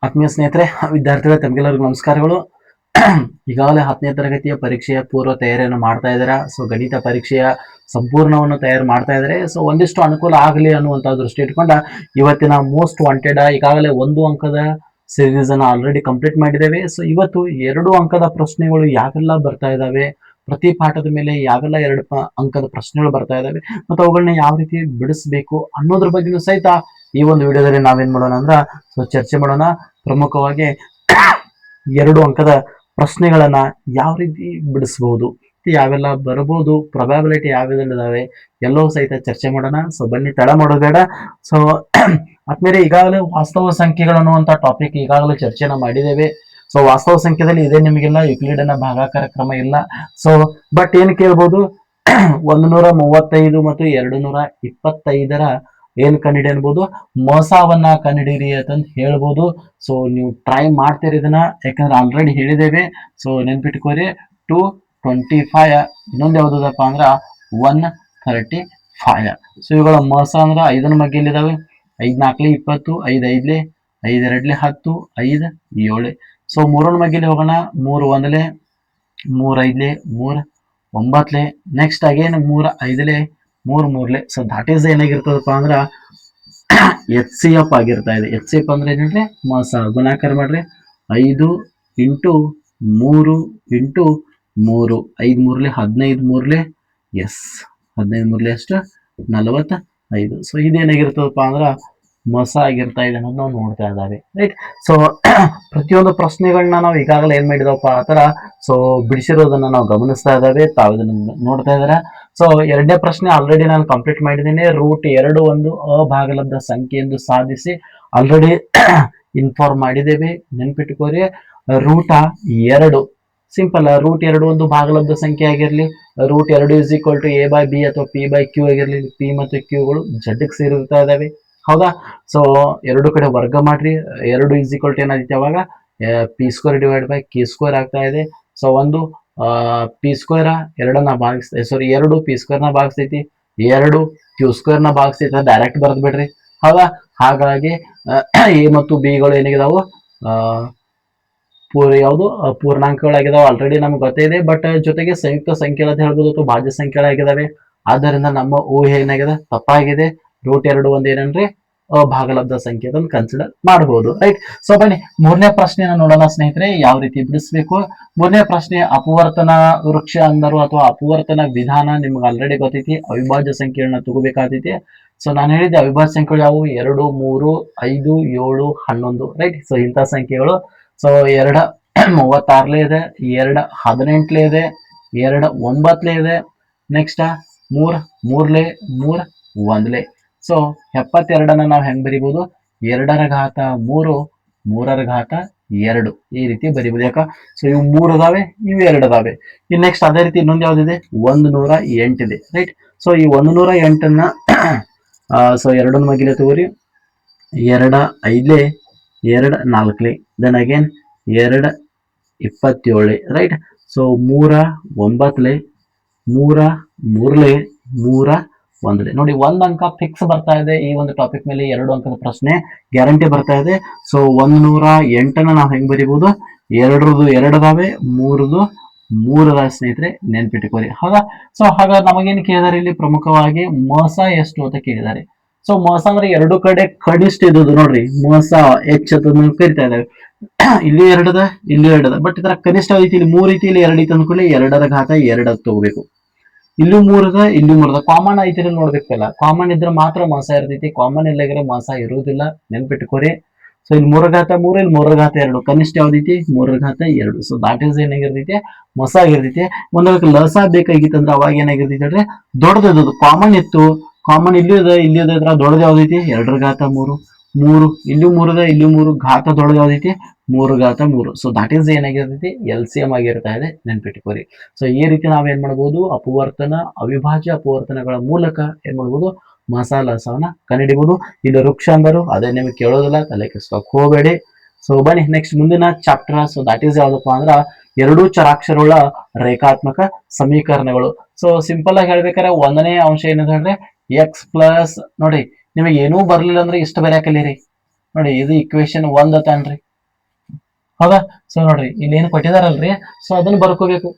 ಆತ್ಮೀಯ ಸ್ನೇಹಿತರೆ, ವಿದ್ಯಾರ್ಥಿಗಳೇ ತಮಗೆಲ್ಲರಿಗೂ ನಮಸ್ಕಾರಗಳು. ಈಗಾಗಲೇ 10ನೇ ತರಗತಿಯ ಪರೀಕ್ಷೆಯ ಪೂರ್ವ ತಯಾರಿಯನ್ನು ಮಾಡ್ತಾ ಇದ್ದೀರಾ. ಸೊ ಗಣಿತ ಪರೀಕ್ಷೆಯ ಸಂಪೂರ್ಣವನ್ನು ತಯಾರು ಮಾಡ್ತಾ ಇದ್ದಾರೆ. ಸೊ ಒಂದಿಷ್ಟು ಅನುಕೂಲ ಆಗಲಿ ಅನ್ನುವಂಥ ದೃಷ್ಟಿ ಇಟ್ಕೊಂಡ ಇವತ್ತಿನ ಮೋಸ್ಟ್ ವಾಂಟೆಡ್ ಈಗಾಗಲೇ 1 ಅಂಕದ ಸೀರೀಸ್ ಅನ್ನು ಆಲ್ರೆಡಿ ಕಂಪ್ಲೀಟ್ ಮಾಡಿದ್ದೇವೆ. ಸೊ ಇವತ್ತು 2 ಅಂಕದ ಪ್ರಶ್ನೆಗಳು ಯಾವೆಲ್ಲ ಬರ್ತಾ ಇದ್ದಾವೆ, ಪ್ರತಿ ಪಾಠದ ಮೇಲೆ ಯಾವೆಲ್ಲ 2 ಅಂಕದ ಪ್ರಶ್ನೆಗಳು ಬರ್ತಾ ಇದ್ದಾವೆ ಮತ್ತು ಅವುಗಳನ್ನ ಯಾವ ರೀತಿ ಬಿಡಿಸಬೇಕು ಅನ್ನೋದ್ರ ಬಗ್ಗೆಯೂ ಸಹಿತ ಈ ಒಂದು ವಿಡಿಯೋದಲ್ಲಿ ನಾವೇನ್ ಮಾಡೋಣ ಅಂದ್ರ ಚರ್ಚೆ ಮಾಡೋಣ. ಪ್ರಮುಖವಾಗಿ 2 ಅಂಕದ ಪ್ರಶ್ನೆಗಳನ್ನ ಯಾವ ರೀತಿ ಬಿಡಿಸಬಹುದು, ಯಾವೆಲ್ಲ ಬರಬಹುದು, ಪ್ರೊಬ್ಯಾಬಿಲಿಟಿ ಯಾವ್ಯಾವಿದಾವೆ ಎಲ್ಲವೂ ಸಹಿತ ಚರ್ಚೆ ಮಾಡೋಣ. ಸೊ ಬನ್ನಿ, ತಡ ಮಾಡೋದು ಬೇಡ. ಸೊ ಆದ್ಮೇಲೆ ಈಗಾಗಲೇ ವಾಸ್ತವ ಸಂಖ್ಯೆಗಳು ಅನ್ನುವಂತ ಟಾಪಿಕ್ ಈಗಾಗಲೇ ಚರ್ಚೆನ ಮಾಡಿದ್ದೇವೆ. ಸೊ ವಾಸ್ತವ ಸಂಖ್ಯೆದಲ್ಲಿ ಇದೆ ನಿಮಗೆಲ್ಲ ಯುಕ್ಲಿಡನ ಭಾಗಾಕಾರ ಕ್ರಮ ಇಲ್ಲ. ಸೊ ಬಟ್ ಏನ್ ಕೇಳ್ಬೋದು, 135 ಮತ್ತು 225ರ ಏನ್ ಕಂಡಿಡಿ ಅನ್ಬೋದು, ಮೋಸವನ್ನ ಕಂಡಿಡೀರಿ ಅಂತಂದು ಹೇಳ್ಬೋದು. ಸೊ ನೀವು ಟ್ರೈ ಮಾಡ್ತೀರಿ ಇದನ್ನ, ಯಾಕಂದ್ರೆ ಆಲ್ರೆಡಿ ಹೇಳಿದ್ದೇವೆ. ಸೊ ನೆನ್ಪಿಟ್ಕೋರಿ 225, ಇನ್ನೊಂದು ಯಾವ್ದಪ್ಪ ಅಂದ್ರ 135. ಸೊ ಇವುಗಳ ಮೋಸ ಅಂದ್ರ 5ನ ಮಗ್ಗೆಲಿದಾವೆ. 5 4 20, 5 5 5 2 10, 5 7. ಸೊ 3ನ ಮಗ್ಗೆಲಿ ಹೋಗೋಣ. 3 1, 3 5, 3 9. Next again 3 5, 3 3. So that is ಏನಾಗಿರ್ತದಪ್ಪ ಅಂದ್ರ HCF ಆಗಿರ್ತಾ ಇದೆ. HCF ಅಂದ್ರೆ ಏನಂದ್ರೆ ಮೋಸ. ಗುಣಾಕಾರ ಮಾಡ್ರಿ, 5 ಇಂಟು 3 ಇಂಟು 3, 5 3 15 3 ಎಸ್ 15 3 ಎಷ್ಟು 45. ಸೊ ಇದೇನಾಗಿರ್ತದಪ್ಪ ಅಂದ್ರ ಮೋಸ ಆಗಿರ್ತಾ ಇದೆ ಅನ್ನೋದು ನಾವು ನೋಡ್ತಾ ಇದ್ದಾವೆ, ರೈಟ್. ಸೊ ಪ್ರತಿಯೊಂದು ಪ್ರಶ್ನೆಗಳನ್ನ ನಾವು ಈಗಾಗಲೇ ಏನ್ ಮಾಡಿದವಪ್ಪ ಆ ತರ ಸೊ ಬಿಡಿಸಿರೋದನ್ನ ನಾವು ಗಮನಿಸ್ತಾ ಇದ್ದಾವೆ. ತಾವು ಇದನ್ನ ನೋಡ್ತಾ ಇದಾರೆ. ಸೊ 2ನೇ ಪ್ರಶ್ನೆ ಆಲ್ರೆಡಿ ನಾನು ಕಂಪ್ಲೀಟ್ ಮಾಡಿದ್ದೇನೆ. √2 ಒಂದು ಅಭಾಗಲಬ್ಧ ಸಂಖ್ಯೆ ಎಂದು ಸಾಧಿಸಿ ಆಲ್ರೆಡಿ ಇನ್ಫಾರ್ಮ್ ಮಾಡಿದ್ದೇವೆ. ನೆನ್ಪಿಟ್ಕೋರಿ, √2 ಸಿಂಪಲ್. √2 ಒಂದು ಭಾಗಲಬ್ಧ ಸಂಖ್ಯೆ ಆಗಿರ್ಲಿ, √2 ಇಸ್ ಈಕ್ವಲ್ ಟು a/b ಅಥವಾ p/q ಆಗಿರ್ಲಿ. p ಮತ್ತು q ಗಳು z ಗೆ ಸೇರಿರ್ತಾ ಇದಾವೆ, ಹೌದಾ. ಸೊ 2 ಕಡೆ ವರ್ಗ ಮಾಡ್ರಿ. 2 ಇಸ್ ಈಕ್ವಲ್ ಟು ಏನಾಗುತ್ತೆ ಅವಾಗ p² ಡಿವೈಡ್ ಬೈ q² ಆಗ್ತಾ ಇದೆ. ಸೊ ಒಂದು p² 2ನ್ನ ಭಾಗಿಸ್ತಾ, ಸಾರಿ 2 p² ನ ಭಾಗಿಸ್ತೈತಿ, 2 q² ನ ಭಾಗಿಸ್ತೈತಿ. ಡೈರೆಕ್ಟ್ ಬರ್ದ್ ಬಿಡ್ರಿ, ಹೌದಾ. ಹಾಗಾಗಿ a ಮತ್ತು b ಗಳು ಏನಾಗಿದಾವು, ಯಾವುದು ಪೂರ್ಣಾಂಕಗಳಾಗಿದಾವೆ. ಆಲ್ರೆಡಿ ನಮ್ಗೆ ಗೊತ್ತಿದೆ. ಬಟ್ ಜೊತೆಗೆ ಸಂಯುಕ್ತ ಸಂಖ್ಯೆ ಅಂತ ಹೇಳ್ಬೋದು ಅಥವಾ ಭಾಜ್ಯ ಸಂಖ್ಯೆಗಳಾಗಿದಾವೆ. ಆದ್ದರಿಂದ ನಮ್ಮ ಊಹೆ ಏನಾಗಿದೆ, ತಪ್ಪಾಗಿದೆ. √2 ಒಂದು ಏನಂದ್ರೆ ಅಭಾಗಲಬ್ಧ ಸಂಖ್ಯೆ ಅಂತ ಕನ್ಸಿಡರ್ ಮಾಡಬಹುದು, ರೈಟ್. ಸೊ ಬನ್ನಿ 3ನೇ ಪ್ರಶ್ನೆಯನ್ನು ನೋಡೋಣ ಸ್ನೇಹಿತರೆ, ಯಾವ ರೀತಿ ಬಿಡಿಸ್ಬೇಕು. 3ನೇ ಪ್ರಶ್ನೆ ಅಪವರ್ತನ ವೃಕ್ಷ ಅಂದರು ಅಥವಾ ಅಪವರ್ತನ ವಿಧಾನ. ನಿಮ್ಗೆ ಆಲ್ರೆಡಿ ಗೊತ್ತೈತಿ. ಅವಿಭಾಜ್ಯ ಸಂಖ್ಯೆಗಳನ್ನ ತಗೋಬೇಕಾಗ್ತೈತಿ. ಸೊ ನಾನು ಹೇಳಿದ್ದೆ ಅವಿಭಾಜ್ಯ ಸಂಖ್ಯೆಗಳು ಯಾವುವು, 2 3 5 7 11, ರೈಟ್. ಸೊ ಇಂಥ ಸಂಖ್ಯೆಗಳು. ಸೊ 2 36 ಇದೆ, 2 18 ಇದೆ, 2 9 ಇದೆ. ನೆಕ್ಸ್ಟ್ 3 3 3 1. ಸೊ 72ನ್ನ ನಾವು ಹೆಂಗ್ ಬರಿಬಹುದು, 2ರ ಘಾತ 3 3ರ ಘಾತ 2 ಈ ರೀತಿ ಬರಿಬಹುದು. ಯಾಕ, ಸೊ ಇವು 3 ಅದಾವೆ, ಇವು 2 ಅದಾವೆ. ಇನ್ ನೆಕ್ಸ್ಟ್ ಅದೇ ರೀತಿ ಇನ್ನೊಂದು ಯಾವ್ದಿದೆ, 108 ಇದೆ, ರೈಟ್. ಸೊ ಈ 108ನ್ನ ಸೊ 2ನ ಮಗಿಲೆ ತಗೋರಿ, 2 5 2 4. Then again 2 27, right. ಸೊ 3 9 3 3 3 1. ನೋಡಿ, 1 ಅಂಕ ಫಿಕ್ಸ್ ಬರ್ತಾ ಇದೆ ಈ ಒಂದು ಟಾಪಿಕ್ ಮೇಲೆ. 2 ಅಂಕದ ಪ್ರಶ್ನೆ ಗ್ಯಾರಂಟಿ ಬರ್ತಾ ಇದೆ. ಸೊ 108ನ್ನ ನಾವು ಹೆಂಗ್ ಬರಿಬಹುದು, 2ರದು 2 ಅದಾವೆ, 3ರದು 3 ಅದಾವೆ ಸ್ನೇಹಿತರೆ, ನೆನ್ಪಿಟ್ಕೋರಿ, ಹೌದಾ. ಸೊ ಹಾಗಾದ್ರೆ ನಮಗೇನು ಕೇಳಿದಾರೆ ಇಲ್ಲಿ, ಪ್ರಮುಖವಾಗಿ ಮೋಸ ಎಷ್ಟು ಅಂತ ಕೇಳಿದ್ದಾರೆ. ಸೊ ಮೋಸ ಅಂದ್ರೆ 2 ಕಡೆ ಕನಿಷ್ಠ ಇದ್ದದ್ದು ನೋಡ್ರಿ, ಮೋಸ H ಅಂತ ಕರಿತಾ ಇದ್ದಾವೆ. ಇಲ್ಲಿ 2 ಅದ, ಇಲ್ಲಿ 2 ಅದ. ಬಟ್ ಇದರ ಕನಿಷ್ಠ ಐತಿ, ಇಲ್ಲಿ 3 ಐತಿ, ಇಲ್ಲಿ 2 ಐತಿ ಅಂದ್ಕೊಳ್ಳಿ, 2ರ ಘಾತ 2 ತಗೋಬೇಕು. ಇಲ್ಲೂ 3 ಅದ, ಇಲ್ಲಿ 3 ಅದ. ಕಾಮನ್ ಐತಿ ನೋಡ್ಬೇಕಲ್ಲ. ಕಾಮನ್ ಇದ್ರೆ ಮಾತ್ರ ಮೋಸ ಇರ್ತೈತಿ, ಕಾಮನ್ ಇಲ್ಲಾಗಿದ್ರೆ ಮೋಸ ಇರುವುದಿಲ್ಲ, ನೆನ್ಪಿಟ್ಕೋರಿ. ಸೊ ಇಲ್ಲಿ 3ರ ಘಾತ 3, ಇಲ್ಲಿ 3ರ ಘಾತ 2. ಕನಿಷ್ಠ ಯಾವ್ದೈತಿ, 3ರ ಘಾತ 2. ಸೊ ದಾಟ್ ಈಸ್ ಏನಾಗಿರ್ತೈತಿ, ಮೋಸ ಆಗಿರ್ತೈತಿ. ಒಂದಕ್ಕೆ ಲಸ ಬೇಕಾಗಿತ್ತಂದ್ರೆ ಅವಾಗ ಏನಾಗಿರ್ತೈತಿ ಅಂದ್ರೆ ದೊಡ್ಡದು ಕಾಮನ್ ಇತ್ತು. ಕಾಮನ್ ಇಲ್ಲಿ ಇದೆ, ಇಲ್ಲಿ ಇದೆ, ದೊಡ್ಡದು ಯಾವ್ದೈತಿ, 2ರ ಘಾತ 3 3. ಇಲ್ಲಿ 3 ಇದೆ, ಇಲ್ಲಿ 3. ಘಾತ ದೊಡ್ಡದು ಯಾವ್ದೈತಿ, 3 ಘಾತ 3. ಸೊ ದಾಟ್ ಈಸ್ ಏನಾಗಿರ್ತೈತಿ, LCM ಆಗಿರ್ತಾ ಇದೆ, ನೆನ್ಪಿಟ್ಕೋರಿ. ಸೊ ಈ ರೀತಿ ನಾವೇನ್ ಮಾಡ್ಬೋದು, ಅಪವರ್ತನ ಅವಿಭಾಜ್ಯ ಅಪವರ್ತನಗಳ ಮೂಲಕ ಏನ್ ಮಾಡ್ಬೋದು, ಮೋಸ ಲಸವನ್ನ ಕಂಡುಹಿಡಿಬಹುದು. ಇಲ್ಲಿ ವೃಕ್ಷ ಅಂದರು, ಅದೇ ನಿಮಗೆ ಕೇಳೋದಿಲ್ಲ, ತಲೆ ಕೆಡಿಸ್ಕೊಳಕ್ ಹೋಗಬೇಡಿ. ಸೊ ಬನ್ನಿ ನೆಕ್ಸ್ಟ್ ಮುಂದಿನ ಚಾಪ್ಟರ್. ಸೊ ದಾಟ್ ಈಸ್ ಯಾವ್ದಪ್ಪ ಅಂದ್ರ 2 ಚರಾಕ್ಷರಗಳ ರೇಖಾತ್ಮಕ ಸಮೀಕರಣಗಳು. ಸೊ ಸಿಂಪಲ್ ಆಗಿ ಹೇಳ್ಬೇಕಾದ್ರೆ 1ನೇ ಅಂಶ ಏನಂದ್ರೆ x ಪ್ಲಸ್, ನೋಡಿ ನಿಮಗೆ ಏನೂ ಬರ್ಲಿಲ್ಲ ಅಂದ್ರೆ ಇಷ್ಟು ಬರೆಯಕಲಿರಿ. ನೋಡಿ ಇದು ಇಕ್ವೇಶನ್ 1 ಅತನ್ರಿ. ಹೌದಾ. ಸೊ ನೋಡ್ರಿ ಇಲ್ಲಿ ಏನು ಕೊಟ್ಟಿದಾರಲ್ರಿ, ಸೊ ಅದನ್ನ ಬರ್ಕೋಬೇಕು.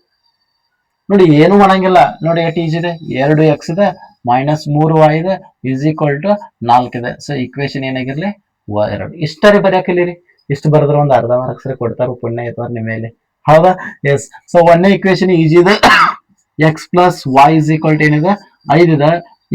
ನೋಡಿ ಏನು ಮಾಡಂಗಿಲ್ಲ, ನೋಡಿ ಎಷ್ಟು ಈಜಿ ಇದೆ, 2x ಇದೆ ಮೈನಸ್ 3y ಇದೆ ಇಸ್ ಈಕ್ವಲ್ ಟು 4 ಇದೆ. So equation ಏನಾಗಿರ್ಲಿ 2. ಇಷ್ಟರಿ ಬರೆಯಾಕಿಲ್ಲಿರಿ, ಇಷ್ಟು ಬರೆದ್ರೆ ಒಂದು ಅರ್ಧ ಮಾರ್ಕ್ಸ್ ಕೊಡ್ತಾರ, ಪುಣ್ಯ ಐತವ್ರ ನಿಮ್ಮ ಮೇಲೆ. ಹೌದಾ. ಎಸ್. ಸೊ ಒಂದೇ ಈಕ್ವೇಶನ್ ಈಜಿ ಇದೆ, x plus y is equal to ಏನಿದೆ 5 ಇದೆ.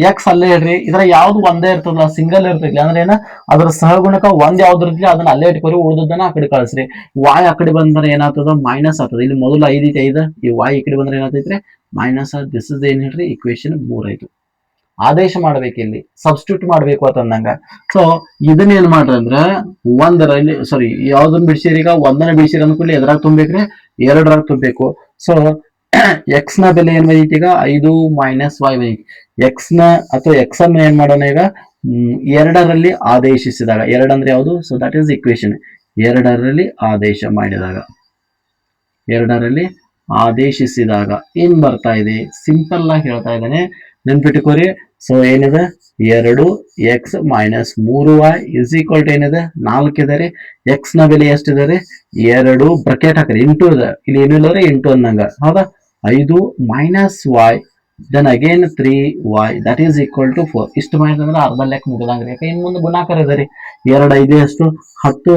ಎಕ್ಸ್ ಅಲ್ಲೇ ಹೇಳ್ರಿ, ಇದ್ರ ಯಾವ್ದು ಒಂದೇ ಇರ್ತದ, ಸಿಂಗಲ್ ಇರ್ತೈತಿ ಅಂದ್ರೆ ಏನ ಅದ್ರ ಸಹಗುಣಕ ಒಂದ್ ಯಾವ್ದು ಇರ್ತೈತಿ ಅದನ್ನ ಅಲ್ಲೇ ಇಟ್ಕೊರಿ, ಉಳಿದನ್ನ ಆ ಕಡೆ ಕಳಿಸ್ರಿ. ವಾಯ್ ಆ ಕಡೆ ಬಂದ್ರೆ ಏನಾಗ್ತದ ಮೈನಸ್ ಆಗ್ತದೆ. ಇಲ್ಲಿ ಮೊದಲು 5 ಐತೆ 5, ಈ ವಾಯ್ ಈ ಕಡೆ ಬಂದ್ರೆ ಏನಾಗ್ತೈತ್ರಿ ಮೈನಸ್. ದಿಸ್ ಇಸ್ ಏನ್ ಹೇಳ್ರಿ ಇಕ್ವೇಶನ್ 3 ಆಯ್ತು. ಆದೇಶ ಮಾಡ್ಬೇಕು, ಇಲ್ಲಿ ಸಬ್ಸ್ಟಿಟ್ಯೂಟ್ ಮಾಡ್ಬೇಕು ಅಂತಂದಂಗ. ಸೊ ಇದನ್ನ ಏನ್ ಮಾಡ್ರಿ ಅಂದ್ರ ಒಂದರಲ್ಲಿ ಸಾರಿ ಯಾವ್ದನ್ನ ಬಿಡಿಸಿರಿ, ಈಗ ಒಂದನ್ನ ಬಿಡಿಸಿರಿ ಅಂದ್ಕೂಲಿ ಎದ್ರಾಗ ತುಂಬೇಕ್ರಿ 2ರಾಗ ತುಂಬಬೇಕು. ಸೊ ಎಕ್ಸ್ ನ ಬೆಲೆ ಏನ್ ಬಂದೈತಿ ಈಗ 5 ಮೈನಸ್ ವೈ ಬಂದೈತಿ. ಎಕ್ಸ್ ನ ಅಥವಾ ಎಕ್ಸ್ ಅನ್ನ ಏನ್ ಮಾಡೋಣ ಈಗ 2ರಲ್ಲಿ ಆದೇಶಿಸಿದಾಗ, 2 ಅಂದ್ರೆ ಯಾವುದು, ಸೊ ದಟ್ ಈಸ್ ಇಕ್ವೇಶನ್. 2ರಲ್ಲಿ ಆದೇಶ ಮಾಡಿದಾಗ, 2ರಲ್ಲಿ ಆದೇಶಿಸಿದಾಗ ಏನ್ ಬರ್ತಾ ಇದೆ, ಸಿಂಪಲ್ ಆಗಿ ಹೇಳ್ತಾ ಇದ್ದಾನೆ, ನೆನ್ಪಿಟ್ಟುಕೋರಿ. ಸೊ ಏನಿದೆ 2x minus 3y is equal to ಏನಿದೆ 4 ಇದೆ ರೀ. ಎಕ್ಸ್ ನ ಬೆಲೆ ಎಷ್ಟಿದೆ ರೀ 2, ಬ್ರಕೆಟ್ ಹಾಕ್ರಿ, ಇಂಟು ಇದೆ, ಇಲ್ಲಿ ಏನು ಇಲ್ಲ ರೀ ಇಂಟು ಅಂದಂಗ. ಹೌದಾ. 5 minus y then again 3y that is equal to 4. ಇಷ್ಟು ಮಾಡಿದ್ರೆ ಅರ್ಧ ಲೆಕ್ಕ ಮುಗಿದಂಗ್ರಿ. ಯಾಕೆ ಇನ್ ಮುಂದೆ ಗುಣಾಕಾರ ಇದೆ ರೀ. 2 5 ಎಷ್ಟು 10,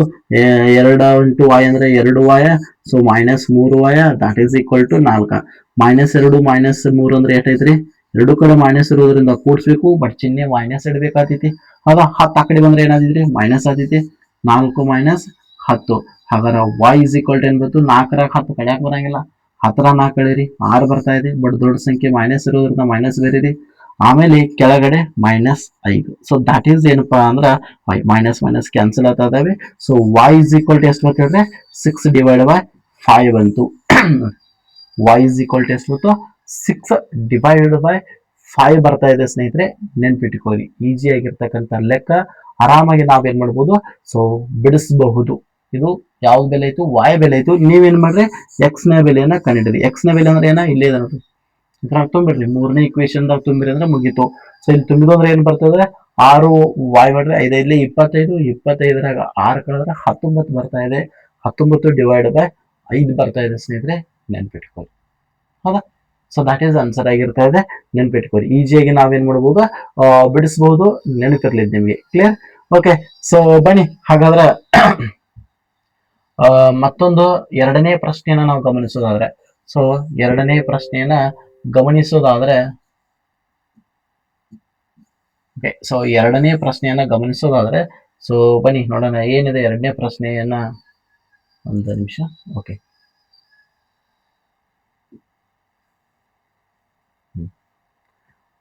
2 ಇಂಟು y ಅಂದ್ರೆ 2y, so minus 3y that is equal to 4. Minus 2 minus 3 ಅಂದ್ರೆ ಎಷ್ಟೈತ್ರಿ, 2 ಕಡೆ ಮೈನಸ್ ಇರೋದ್ರಿಂದ ಕೂಡ್ಸ್ಬೇಕು, ಬಟ್ ಚಿಹ್ನೆ ಮೈನಸ್ ಇಡಬೇಕಾಗ್ತೈತಿ. ಹೌದಾ. 10 ಆ ಕಡೆ ಬಂದ್ರೆ ಏನಾದಿದ್ರಿ ಮೈನಸ್ ಆತೈತಿ. 4 ಮೈನಸ್ 10. ಹಾಗಾದ್ರೆ y ಇಸ್ ಈಕ್ವಲ್ ಟು ಏನ್ ಬಂತು, 4ರಾಗ 10 ಕಡ್ಯಾಕ್ ಬರಂಗಿಲ್ಲ, 10 4 ಕಳೀರಿ 6 ಬರ್ತಾ ಇದೆ. ಬಟ್ ದೊಡ್ಡ ಸಂಖ್ಯೆ ಮೈನಸ್ ಇರೋದ್ರಿಂದ ಮೈನಸ್ ಬೇರೆ. ಆಮೇಲೆ ಕೆಳಗಡೆ ಮೈನಸ್ 5. ಸೊ ದಟ್ ಈಸ್ ಏನಪ್ಪಾ ಅಂದ್ರ ಮೈನಸ್ ಮೈನಸ್ ಕ್ಯಾನ್ಸಲ್ ಆಗ್ತಾ ಇದಾವೆ. So y is equal to ಎಷ್ಟು ಬರ್ತಿದ್ರೆ 6 ಡಿವೈಡ್ ಬೈ 5 ಬಂತು. y ಇಸ್ ಈಕ್ವಲ್ ಟು ಎಷ್ಟು ಬಂತು 6 ಡಿವೈಡ್ ಬೈ 5 ಬರ್ತಾ ಇದೆ ಸ್ನೇಹಿತರೆ, ನೆನ್ಪಿಟ್ಕೊಳ್ಳಿ. ಈಜಿ ಆಗಿರ್ತಕ್ಕಂಥ ಲೆಕ್ಕ, ಆರಾಮಾಗಿ ನಾವೇನ್ ಮಾಡ್ಬೋದು, ಸೊ ಬಿಡಿಸಬಹುದು. ಇದು ಯಾವ್ದು ಬೆಲೆ ಆಯ್ತು, y ಬೆಲೆ ಆಯ್ತು. ನೀವೇನ್ ಮಾಡ್ರಿ ಎಕ್ಸ್ ನ ಬೆಲೆಯನ್ನ ಕಂಡಿಡ್ರಿ. ಎಕ್ಸ್ ನ ಬೆಲೆ ಅಂದ್ರೆ ಏನ ಇಲ್ಲೇ ಇದೆ ನೋಡ್ರಿ, ಇದ್ರಾಗ ತುಂಬಿಡ್ರಿ, 3ನೇ ಇಕ್ವೇಶನ್ ದಾಗ ತುಂಬಿರಿ ಅಂದ್ರೆ ಮುಗೀತು. ಸೊ ಇಲ್ಲಿ ತುಂಬಿದ್ರೆ ಏನ್ ಬರ್ತದೆ 6 y ಮಾಡ್ರಿ 5 ಇಲ್ಲಿ 25, 25ರಾಗ 6 ಕಳೆದ್ರೆ 19 ಬರ್ತಾ ಇದೆ. 19 ಡಿವೈಡ್ ಬೈ 5 ಬರ್ತಾ ಇದೆ ಸ್ನೇಹಿತರೆ, ನೆನ್ಪಿಟ್ಕೊಳ್ಳಿ. ಹೌದಾ. ಸೊ ದಟ್ ಈಸ್ ಆನ್ಸರ್ ಆಗಿರ್ತಾ ಇದೆ, ನೆನ್ಪಿಟ್ಕೊಳ್ಳಿ. ಈಸಿಯಾಗಿ ನಾವೇನ್ ಮಾಡ್ಬೋದು, ಬಿಡಿಸಬಹುದು, ನೆನಪಿರ್ಲಿದ್ ನಿಮ್ಗೆ. ಕ್ಲಿಯರ್. ಓಕೆ. ಸೊ ಬನ್ನಿ ಹಾಗಾದ್ರೆ ಮತ್ತೊಂದು 2ನೇ ಪ್ರಶ್ನೆಯನ್ನ ನಾವು ಗಮನಿಸೋದಾದ್ರೆ, ಸೊ 2ನೇ ಪ್ರಶ್ನೆಯನ್ನ ಗಮನಿಸೋದಾದ್ರೆ ಓಕೆ, ಸೊ 2ನೇ ಪ್ರಶ್ನೆಯನ್ನ ಗಮನಿಸೋದಾದ್ರೆ, ಸೊ ಬನ್ನಿ ನೋಡೋಣ ಏನಿದೆ 2ನೇ ಪ್ರಶ್ನೆಯನ್ನ. ಒಂದು ನಿಮಿಷ. ಓಕೆ.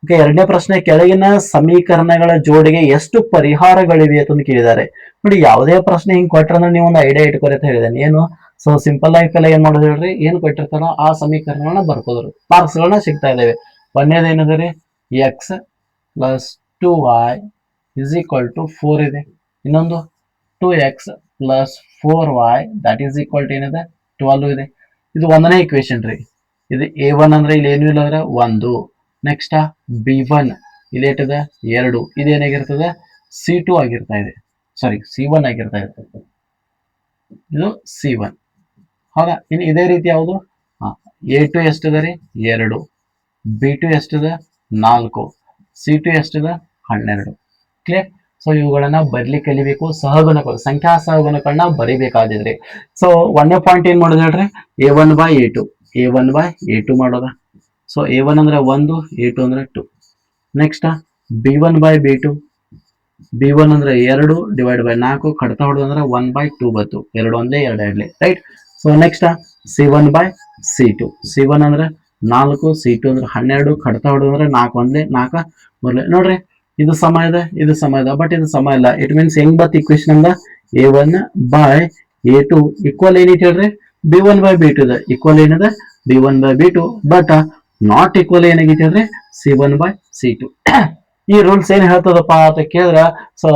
ಓಕೆ, 2ನೇ ಪ್ರಶ್ನೆ, ಕೆಳಗಿನ ಸಮೀಕರಣಗಳ ಜೋಡಿಗೆ ಎಷ್ಟು ಪರಿಹಾರಗಳಿವೆ ಅಂತ ಕೇಳಿದ್ದಾರೆ. ನೋಡಿ, ಯಾವುದೇ ಪ್ರಶ್ನೆ ಹಿಂಗ್ ಕೊಟ್ಟರೆ ನೀವು ಒಂದು ಐಡಿಯಾ ಇಟ್ಕೊರಿ ಅಂತ ಹೇಳಿದ್ದೇನೆ. ಏನು, ಸೊ ಸಿಂಪಲ್ ಆಗಿ ಕಲೆ ಏನ್ ಮಾಡೋದು ಹೇಳ್ರಿ, ಏನ್ ಕೊಟ್ಟಿರ್ತಾರೋ ಆ ಸಮೀಕರಣಗಳನ್ನ ಬರ್ಕೋದ್ರು, ಮಾರ್ಕ್ಸ್ ಗಳನ್ನ ಸಿಗ್ತಾ ಇದಾವೆ. ಒಂದೇದು ಏನಿದೆ ರೀ x plus 2y is equal to 4 ಇದೆ. ಇನ್ನೊಂದು 2x plus 4y that is equal to ಏನಿದೆ 12 ಇದೆ. ಇದು 1ನೇ ಇಕ್ವೇಶನ್ ರೀ. ಇದು a1 ಅಂದ್ರೆ ಇಲ್ಲಿ ಏನು ಇಲ್ಲ ಅಂದ್ರೆ 1. ನೆಕ್ಸ್ಟ್ b1 ಇಲ್ಲಿ ಏಟಿದೆ 2. ಇದೇನಾಗಿರ್ತದೆ c2 ಆಗಿರ್ತಾ ಇದೆ, ಸಾರಿ c1 ಆಗಿರ್ತಾ ಇರ್ತದೆ. ಇದು c1. ಹೌದಾ. ಇನ್ನು ಇದೇ ರೀತಿ ಯಾವುದು a2 ಎಷ್ಟಿದೆ ರೀ 2, b2 ಎಷ್ಟಿದೆ 4, c2 ಎಷ್ಟಿದೆ 12. ಕ್ಲಿಯರ್. ಸೊ ಇವುಗಳನ್ನ ಬರ್ಲಿಕ್ಕೆ ಕಲಿಬೇಕು, ಸಹಗುಣಗಳು, ಸಂಖ್ಯಾ ಸಹಗುಣಗಳನ್ನ ಬರಿಬೇಕಾದಿದ್ರೆ. ಸೊ 1ನೇ ಪಾಯಿಂಟ್ ಏನ್ ಮಾಡೋದು ಹೇಳ್ರಿ, a1 by a2, a1 by a2 ಮಾಡೋದ. ಸೊ a1 ಅಂದ್ರೆ 1, a2 ಅಂದ್ರೆ 2. Next b1 by b2, b1 ಅಂದ್ರೆ 2 ಡಿವೈಡ್ ಬೈ 4, ಕಡ್ತಾ ಹೊಡೆದು ಅಂದ್ರೆ 1 ಬೈ 2 ಬಂತು. 2 ಒಂದೇ 2 ಎರಡ್ಲೆ, right. So next c1 by c2, c1 ಅಂದ್ರೆ 4, c2 ಅಂದ್ರೆ 12, ಕಡ್ತಾ ಹೊಡೆದು ಅಂದ್ರೆ 4 ಒಂದೇ 4 ಮೊದಲೇ. ನೋಡ್ರಿ ಇದು ಸಮ ಇದೆ, ಇದು ಸಮ ಇದೆ, ಬಟ್ ಇದು ಸಮ ಇಲ್ಲ. ಇಟ್ ಮೀನ್ಸ್ ಹೆಂಗ್ ಬತ್ ಇಕ್ವೇಶನ್ ಅಂದ a1 ಬೈ a2 ಈಕ್ವಲ್ ಏನೈತಿ ಹೇಳ್ರಿ b1 ಬೈ b2 ಇದೆ. ಈಕ್ವಲ್ ಏನಿದೆ b1 by b2, but not equal ಏನಾಗೈತಿ ಹೇಳ್ರಿ c1 ಬೈ c2. ಈ ರೂಲ್ಸ್ ಏನ್ ಹೇಳ್ತದಪ್ಪ ಅಂತ ಕೇಳಿದ್ರ, ಸೊ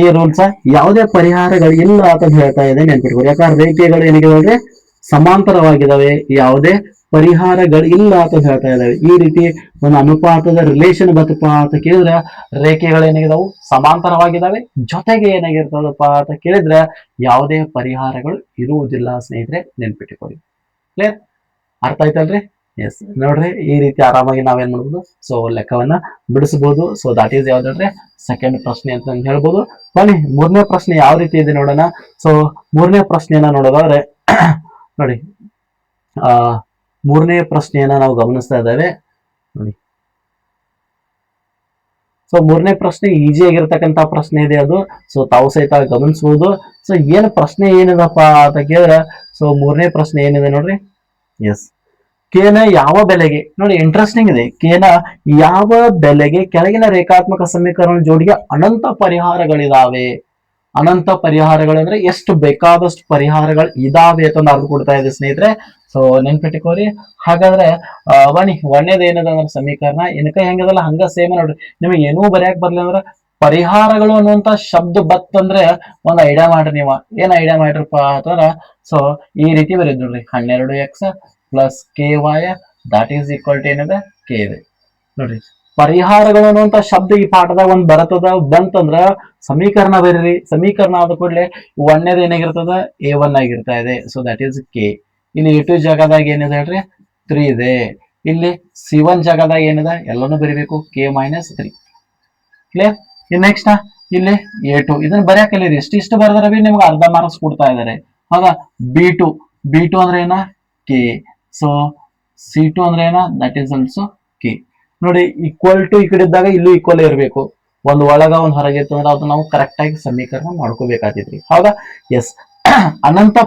ಈ ರೂಲ್ಸ್ ಯಾವುದೇ ಪರಿಹಾರಗಳು ಇಲ್ಲ ಅಂತ ಹೇಳ್ತಾ ಇದೆ, ನೆನ್ಪಿಟ್ಕೊಳ್ಳಿ. ಯಾಕಂದ್ರೆ ರೇಖೆಗಳು ಏನಿದೆ ಸಮಾಂತರವಾಗಿದ್ದಾವೆ, ಯಾವುದೇ ಪರಿಹಾರಗಳಿಲ್ಲ ಅಂತ ಹೇಳ್ತಾ ಇದ್ದಾವೆ. ಈ ರೀತಿ ಒಂದು ಅನುಪಾತದ ರಿಲೇಷನ್ ಬತ್ತಪ್ಪ ಅಂತ ಕೇಳಿದ್ರೆ ರೇಖೆಗಳು ಏನಾಗಿದಾವು ಸಮಾಂತರವಾಗಿದ್ದಾವೆ, ಜೊತೆಗೆ ಏನಾಗಿರ್ತದಪ್ಪ ಅಂತ ಕೇಳಿದ್ರೆ ಯಾವುದೇ ಪರಿಹಾರಗಳು ಇರುವುದಿಲ್ಲ ಸ್ನೇಹಿತರೆ, ನೆನ್ಪಿಟ್ಟುಕೊಳ್ಳಿ. ಕ್ಲಿಯರ್? ಅರ್ಥ ಆಯ್ತಲ್ರಿ? ಎಸ್, ನೋಡ್ರಿ ಈ ರೀತಿ ಆರಾಮಾಗಿ ನಾವೇನ್ ಮಾಡ್ಬೋದು, ಸೊ ಲೆಕ್ಕವನ್ನ ಬಿಡಿಸಬಹುದು. ಸೊ ದಟ್ ಈಸ್ ಯಾವ್ದಂದ್ರೆ ಸೆಕೆಂಡ್ ಪ್ರಶ್ನೆ ಅಂತ ಹೇಳ್ಬೋದು. ಬನ್ನಿ ಮೂರನೇ ಪ್ರಶ್ನೆ ಯಾವ ರೀತಿ ಇದೆ ನೋಡೋಣ. ಸೊ ಮೂರನೇ ಪ್ರಶ್ನೆಯನ್ನ ನೋಡೋದಾದ್ರೆ ನೋಡಿ, ಮೂರನೇ ಪ್ರಶ್ನೆಯನ್ನ ನಾವು ಗಮನಿಸ್ತಾ ಇದ್ದೇವೆ ನೋಡಿ. ಸೊ ಮೂರನೇ ಪ್ರಶ್ನೆ ಈಜಿ ಆಗಿರ್ತಕ್ಕಂಥ ಪ್ರಶ್ನೆ ಇದೆ ಅದು. ಸೊ ತಾವು ಸಹಿತ ಗಮನಿಸಬಹುದು. ಸೊ ಏನು ಪ್ರಶ್ನೆ ಏನಿದಪ್ಪ ಅಂತ ಕೇಳಿದ್ರೆ, ಸೊ ಮೂರನೇ ಪ್ರಶ್ನೆ ಏನಿದೆ ನೋಡ್ರಿ. ಎಸ್, ಕೇನ ಯಾವ ಬೆಲೆಗೆ, ನೋಡಿ ಇಂಟ್ರೆಸ್ಟಿಂಗ್ ಇದೆ, ಕೇನ ಯಾವ ಬೆಲೆಗೆ ಕೆಳಗಿನ ರೇಖಾತ್ಮಕ ಸಮೀಕರಣ ಜೋಡಿಗೆ ಅನಂತ ಪರಿಹಾರಗಳಿದಾವೆ. ಅನಂತ ಪರಿಹಾರಗಳು ಅಂದ್ರೆ ಎಷ್ಟು ಬೇಕಾದಷ್ಟು ಪರಿಹಾರಗಳು ಇದಾವೆ ಅಂತ ಅರ್ಥ ಕೊಡ್ತಾ ಇದೆ ಸ್ನೇಹಿತರೆ. ಸೊ ನೆನ್ಪಿಟ್ಟುಕೋರಿ. ಹಾಗಾದ್ರೆ ಬನ್ನಿ ಒಂದೇದು ಏನದ ಅಂದ್ರೆ ಸಮೀಕರಣ ಏನಕ್ಕ ಹೆಂಗದಲ್ಲ ಹಂಗ ಸೇಮ್ ನೋಡ್ರಿ. ನಿಮಗೆ ಏನೂ ಬರೆಯಕ್ ಬರ್ಲಿ ಅಂದ್ರೆ ಪರಿಹಾರಗಳು ಅನ್ನುವಂತ ಶಬ್ದ ಬತ್ತಂದ್ರೆ ಒಂದ್ ಐಡಿಯಾ ಮಾಡ್ರಿ. ನೀವು ಏನ್ ಐಡಿಯಾ ಮಾಡ್ರಪ್ಪ ಅಂತಂದ್ರ ಸೊ ಈ ರೀತಿ ಬರೀದ್ ನೋಡ್ರಿ, 12x plus KY that is equal to ಏನಿದೆ ಕೆ ಇದೆ ನೋಡ್ರಿ. ಪರಿಹಾರಗಳು ಅನ್ನುವಂತ ಶಬ್ದ ಈ ಪಾಠದಾಗ ಒಂದ್ ಬರತದ ಬಂತಂದ್ರ ಸಮೀಕರಣ ಬರೀರಿ. ಸಮೀಕರಣ ಆದ ಕೂಡಲೇ ಒಂದೇದು ಏನಾಗಿರ್ತದ A1 ಆಗಿರ್ತಾ ಇದೆ. So that is K. ಇಲ್ಲಿ A2 ಜಾಗದಾಗ ಏನಿದೆ ಹೇಳ್ರಿ 3 ಇದೆ. ಇಲ್ಲಿ C1 ಜಾಗದಾಗ ಏನಿದೆ ಎಲ್ಲಾನು ಬರಿಬೇಕು, K-3. ಕ್ಲಿಯರ್? ಇನ್ ನೆಕ್ಸ್ಟ್ ಇಲ್ಲಿ A2 ಇದನ್ನ ಬರೆಯಕಲಿರಿ. ಇಷ್ಟು ಬರೆದ್ರೆ ಬಿ ನಿಮ್ಗೆ ಅರ್ಧ ಮಾರ್ಕ್ಸ್ ಕೊಡ್ತಾ ಇದಾರೆ. ಹೌದಾ? B2 ಅಂದ್ರೆ ಏನ ಕೆ. ಸೊ C2 ಅಂದ್ರೆ ಏನ ದಟ್ ಈಸ್ ಆಲ್ಸೋ ಕೆ. ನೋಡಿ ಈಕ್ವಲ್ ಟು ಈ ಕಡೆ ಇದ್ದಾಗ ಇಲ್ಲೂ ಈಕ್ವಲ್ ಇರಬೇಕು. ಒಂದ್ ಒಳಗ ಒಂದ್ ಹೊರಗೆ ಇತ್ತು ಅಂದ್ರೆ ಅದು ನಾವು ಕರೆಕ್ಟ್ ಆಗಿ ಸಮೀಕರಣ ಮಾಡ್ಕೋಬೇಕಾಗಿದ್ರಿ. ಹೌದಾ? ಎಸ್. ಅನಂತ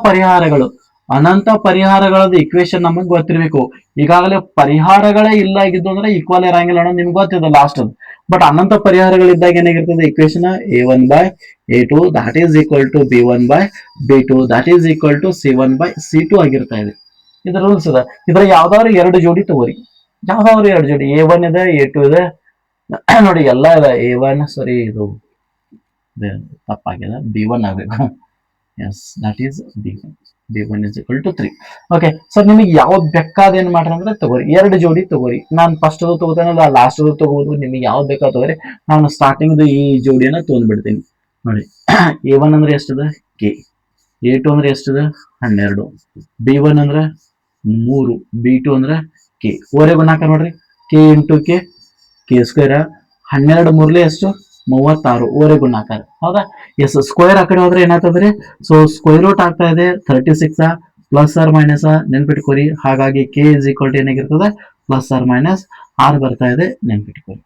ಪರಿಹಾರಗಳದ ಇಕ್ವೇಶನ್ ನಮಗ್ ಗೊತ್ತಿರ್ಬೇಕು. ಈಗಾಗಲೇ ಪರಿಹಾರಗಳೇ ಇಲ್ಲ ಆಗಿದ್ದು ಅಂದ್ರೆ ಈಕ್ವಲ್ ಇರಂಗಿಲ್ಲ ಅನ್ನೋದು ನಿಮ್ಗೆ ಗೊತ್ತಿದೆ ಲಾಸ್ಟ್ ಅದು. ಬಟ್ ಅನಂತ ಪರಿಹಾರಗಳಿದ್ದಾಗ ಏನಾಗಿರ್ತದೆ equation A1/A2 that is equal to B1/B2 that is equal to C1/C2 ಆಗಿರ್ತಾ ಇದೆ. ಇದ್ರ ರೂಲ್ಸ್ ಇದೆ. ಇದ್ರ ಯಾವ್ದಾದ್ರು ಎರಡು ಜೋಡಿ ತಗೋರಿ, ಯಾವ್ದಾದ್ರು ಎರಡು ಜೋಡಿ. A1 ಇದೆ, A2 ಇದೆ ನೋಡಿ ಎಲ್ಲ ಇದೆ. A1 ಸಾರಿ ಇದು ತಪ್ಪಾಗಿದೆ, B1 ಆಗ್ಬೇಕು. Yes, that is B1 is equal to 3. Okay. So ನಿಮಗೆ ಯಾವ್ದು ಬೇಕಾದ ಏನ್ ಮಾಡ್ರಿ ಅಂದ್ರೆ ತಗೋರಿ, ಎರಡು ಜೋಡಿ ತಗೋರಿ. ನಾನು ಫಸ್ಟ್ ಅದು ತಗೋತಾನಲ್ಲ ಲಾಸ್ಟ್ ಅದು ತಗೋದು, ನಿಮಗೆ ಯಾವ್ದು ಬೇಕಾದ ತಗೋರಿ. ನಾನು ಸ್ಟಾರ್ಟಿಂಗ್ ಈ ಜೋಡಿಯನ್ನ ತೊಗೊಂಡ್ಬಿಡ್ತೀನಿ ನೋಡಿ. A1 ಅಂದ್ರೆ ಎಷ್ಟಿದೆ ಕೆ, A2 ಅಂದ್ರೆ ಎಷ್ಟಿದೆ 12, B1 ಅಂದ್ರೆ 3, B2 ಅಂದ್ರೆ ಕೆ. ಓರೆ ಗುಣಾಕ ನೋಡ್ರಿ, ಕೆ ಇಂಟು ಕೆ ಸ್ಕ್ವೇರ್. 12 ಮೂರ್ಲೆ ಎಷ್ಟು 36 ಓರೆ ಗುಣಾಕಾರ. ಹೌದಾ? ಎಸ್. ಸ್ಕ್ವೇರ್ ಆ ಕಡೆ ಹೋದ್ರೆ ಏನಾಗ್ತದ್ರಿ, ಸೊ ಸ್ಕ್ವೇರ್ ರೂಟ್ ಆಗ್ತಾ ಇದೆ 36 ಪ್ಲಸ್ ಆರ್ ಮೈನಸ್ ನೆನ್ಪಿಟ್ಕೋರಿ. ಹಾಗಾಗಿ ಕೆ ಇಸ್ ಈಕ್ವಲ್ ಟು ಏನಾಗಿರ್ತದೆ ಪ್ಲಸ್ ಆರ್ ಮೈನಸ್ ಆರ್ ಬರ್ತಾ ಇದೆ, ನೆನ್ಪಿಟ್ಕೋರಿ.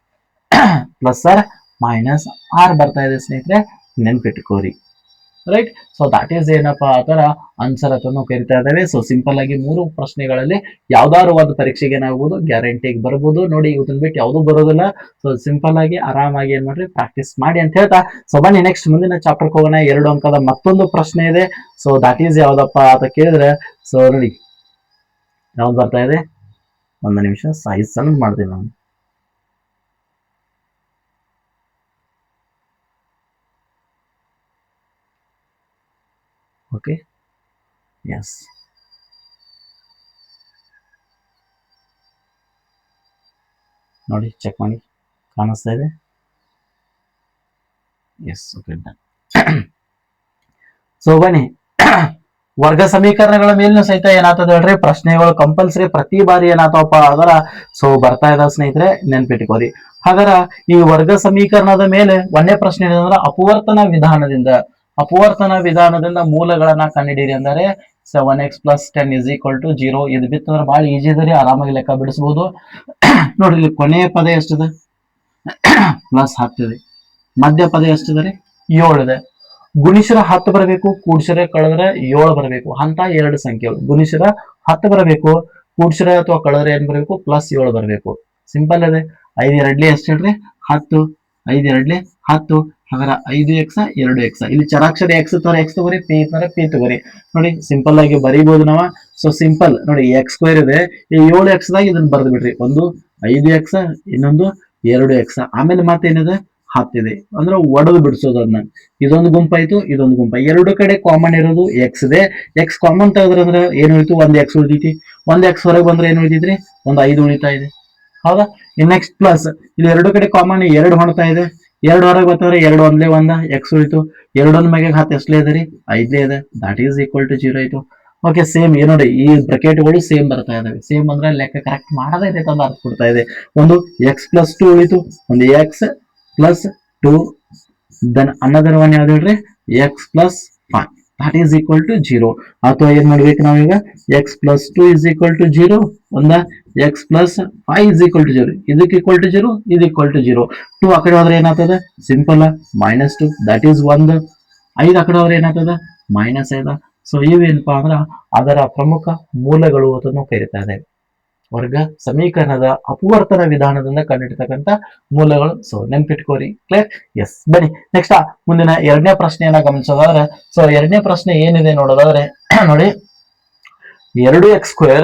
ಪ್ಲಸ್ ಆರ್ ಮೈನಸ್ ಆರ್ ಬರ್ತಾ ಇದೆ ಸ್ನೇಹಿತರೆ, ನೆನ್ಪಿಟ್ಕೋರಿ. ರೈಟ್? ಸೊ ದಟ್ ಈಸ್ ಏನಪ್ಪಾ ಆತರ ಆನ್ಸರ್ ಅಥವಾ ಕರಿತಾ ಇದ್ದೇವೆ. ಸೊ ಸಿಂಪಲ್ ಆಗಿ 3 ಪ್ರಶ್ನೆಗಳಲ್ಲಿ ಯಾವ್ದಾದ್ರು ಒಂದು ಪರೀಕ್ಷೆಗೆ ಏನಾಗಬಹುದು ಗ್ಯಾರಂಟಿಗೆ ಬರ್ಬೋದು. ನೋಡಿ ಇವತ್ತನ್ನ ಬಿಟ್ಟು ಯಾವ್ದು ಬರೋದಿಲ್ಲ. ಸೊ ಸಿಂಪಲ್ ಆಗಿ ಆರಾಮಾಗಿ ಏನ್ ಮಾಡ್ರಿ ಪ್ರಾಕ್ಟೀಸ್ ಮಾಡಿ ಅಂತ ಹೇಳ್ತಾ, ಸೊ ಬನ್ನಿ ನೆಕ್ಸ್ಟ್ ಮುಂದಿನ ಚಾಪ್ಟರ್ ಹೋಗೋಣ. 2 ಅಂಕದ ಮತ್ತೊಂದು ಪ್ರಶ್ನೆ ಇದೆ. ಸೊ ದಟ್ ಈಸ್ ಯಾವ್ದಪ್ಪ ಅಂತ ಕೇಳಿದ್ರೆ, ಸೊ ನೋಡಿ ಯಾವ್ದು ಬರ್ತಾ ಇದೆ, ಒಂದು ನಿಮಿಷ ಸೈಜ್ ಸಣ್ಣ ಮಾಡ್ತೀನಿ ನಾನು. Okay, S. ನೋಡಿ ಚೆಕ್ ಮಾಡಿ, ಕಾಣಿಸ್ತಾ ಇದೆ. S, okay done. ಸೊ ಬನ್ನಿ ವರ್ಗ ಸಮೀಕರಣಗಳ ಮೇಲಿನ ಸಹಿತ ಏನಾಗ್ತದೆ ಹೇಳ್ರಿ, ಪ್ರಶ್ನೆಗಳು ಕಂಪಲ್ಸರಿ ಪ್ರತಿ ಬಾರಿ ಏನಾಗ್ತಾವಪ್ಪ ಅದರ ಸೊ ಬರ್ತಾ ಇದಾವ ಸ್ನೇಹಿತರೆ, ನೆನ್ಪಿಟ್ಕೋರಿ. ಹಾಗಾದ್ರೆ ಈ ವರ್ಗ ಸಮೀಕರಣದ ಮೇಲೆ ಒಂದೇ ಪ್ರಶ್ನೆ ಏನಂದ್ರೆ ಅಪವರ್ತನ ವಿಧಾನದಿಂದ ಮೂಲಗಳನ್ನ ಕಂಡುಹಿಡಿಯಿರಿ ಅಂದರೆ 7x + 10 = 0. ಇದು ಬಿತ್ತಂದ್ರೆ ಬಹಳ ಈಜಿ ಇದೆ ರೀ, ಆರಾಮಾಗಿ ಲೆಕ್ಕ ಬಿಡಿಸಬಹುದು. ನೋಡ್ರಿ ಇಲ್ಲಿ ಕೊನೆಯ ಪದ ಎಷ್ಟಿದೆ +10 ಇದೆ, ಮಧ್ಯ ಪದ ಎಷ್ಟಿದೆ ರೀ 7 ಇದೆ. ಗುಣಿಸಿರ 10 ಬರಬೇಕು, ಕೂಡಿಸಿರ ಕಳೆದ್ರೆ 7 ಬರಬೇಕು ಅಂತ ಎರಡು ಸಂಖ್ಯೆಗಳು. ಗುಣಿಸಿರ 10 ಬರಬೇಕು, ಕೂಡಿಸಿರ ಅಥವಾ ಕಳೆದ್ರೆ ಏನ್ ಬರಬೇಕು +7 ಬರಬೇಕು. ಸಿಂಪಲ್ ಇದೆ. 5 2 ಎಷ್ಟು ಹೇಳ್ರಿ 10, 5 2 10. ಹಾಗಾದ್ರೆ 5x 2x. ಇಲ್ಲಿ ಚರಾಕ್ಷರ x ತರ x ತಗೋರಿ, p ತರ p ತಗೋರಿ. ನೋಡಿ ಸಿಂಪಲ್ ಆಗಿ ಬರೀಬಹುದು ನಾವು. ಸೊ ಸಿಂಪಲ್ ನೋಡಿ x² ಇದೆ, ಈ 7x ದಾಗ ಇದನ್ನ ಬರ್ದು ಬಿಡ್ರಿ. ಒಂದು 5x, ಇನ್ನೊಂದು 2x, ಆಮೇಲೆ ಮತ್ತೇನಿದೆ 10 ಇದೆ. ಅಂದ್ರೆ ಒಡೆದು ಬಿಡಿಸೋದು ಅದನ್ನ. ಇದೊಂದು ಗುಂಪಾಯ್ತು, ಇದೊಂದು ಗುಂಪ. ಎರಡು ಕಡೆ ಕಾಮನ್ ಇರೋದು x ಇದೆ. x ಕಾಮನ್ ತೆಗೆದ್ರೆ ಅಂದ್ರೆ ಏನ್ ಉಳಿತು, ಒಂದು x ಉಳಿದೈತಿ. ಒಂದ್ ಎಕ್ಸ್ ಹೊರಗೆ ಬಂದ್ರೆ ಏನು ಉಳಿದಿದ್ರಿ, ಒಂದು 5 ಉಳಿತಾ ಇದೆ. ಹೌದಾ? ಇನ್ ನೆಕ್ಸ್ಟ್ ಪ್ಲಸ್, ಇಲ್ಲಿ ಎರಡು ಕಡೆ ಕಾಮನ್ 2 ಹೊಣ್ತಾ ಇದೆ. 2 ಹೊರಗೆ ಬರ್ತಂದ್ರೆ 2 ಒಂದ್ಲೇ ಒಂದ ಎಕ್ಸ್ ಉಳಿತು. 2 ಮ್ಯಾಗೆ ಹತ್ತು ಎಷ್ಟಲೇ ಇದೆ ರೀ, 5ಲೇ ಇದೆ. ದಟ್ ಈಸ್ ಈಕ್ವಲ್ ಟು 0 ಆಯ್ತು. ಓಕೆ, ಸೇಮ್ ಏನು ನೋಡಿ, ಈ ಬ್ರಕೆಟ್ಗಳು ಸೇಮ್ ಬರ್ತಾ ಇದಾವೆ. ಸೇಮ್ ಅಂದ್ರೆ ಲೆಕ್ಕ ಕರೆಕ್ಟ್ ಮಾಡದೇ ಇದೆ ಅಂತ ಅರ್ಥ ಕೊಡ್ತಾ ಇದೆ. ಒಂದು x+2 ಉಳಿತು, ಒಂದು x+2, ದೆನ್ another one ಯಾವ್ದು ಹೇಳ್ರಿ, x+5, that is equal to 0. ಅಥವಾ ಏನ್ ಮಾಡ್ಬೇಕು ನಾವೀಗ, x+2 is equal to 0, ಒಂದ x+5 is equal to 0, ಇದಕ್ಕೆ equal to 0, ಇದು equal to 0. 2 ಆ ಕಡೆ ಹೋದ್ರೆ ಏನಾಗ್ತದೆ, ಸಿಂಪಲ್ -2, that is 1. 5 ಆ ಕಡೆ ಹೋದ್ರೆ ಏನಾಗ್ತದೆ, -5. ಸೊ ಇವೇನಪ್ಪಾ ಅಂದ್ರ ಅದರ ಪ್ರಮುಖ ಮೂಲಗಳು ಅದನ್ನು ಕರೀತಾ ಇದೆ. ವರ್ಗ ಸಮೀಕರಣದ ಅಪವರ್ತನ ವಿಧಾನದಿಂದ ಕಂಡುಹಿಡಿತಕ್ಕಂತ ಮೂಲಗಳು. ಸೊ ನೆನ್ಪಿಟ್ಕೋರಿ. ಕ್ಲಿಯರ್? ಎಸ್. ಬನ್ನಿ ನೆಕ್ಸ್ಟ್ ಮುಂದಿನ 2ನೇ ಪ್ರಶ್ನೆಯನ್ನ ಗಮನಿಸೋದಾದ್ರೆ, ಸೊ 2ನೇ ಪ್ರಶ್ನೆ ಏನಿದೆ ನೋಡೋದಾದ್ರೆ ನೋಡಿ, 2x²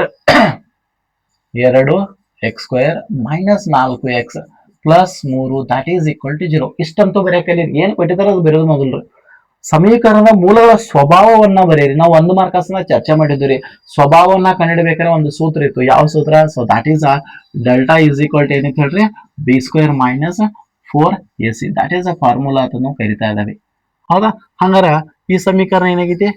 -4x +3 that is equal to 0. ಇಷ್ಟಂತೂ ಬರೆಯಕ್ಕೆ ಏನ್ ಕೊಟ್ಟಿದ್ದಾರೆ ಅದು ಬರೆಯೋದು ಮೊದಲು. ಸಮೀಕರಣದ ಮೂಲಗಳ ಸ್ವಭಾವವನ್ನ ಬರೆಯಿರಿ. ನಾವು 1 ಮಾರ್ಕಸ್ನ ಚರ್ಚೆ ಮಾಡಿದ್ವಿ. ಸ್ವಭಾವವನ್ನ ಕಂಡುಹಿಡಬೇಕಾದ್ರೆ ಒಂದು ಸೂತ್ರ ಇತ್ತು. ಯಾವ ಸೂತ್ರ? So that is delta is equal to ಏನಂತ ಹೇಳ್ರಿ, b² - 4ac. That is a formula ಅಂತ ನಾವು ಕರಿತಾ ಇದ್ದಾವೆ. ಹೌದಾ? ಹಂಗಾರ ಈ ಸಮೀಕರಣ ಏನಾಗಿದೆ,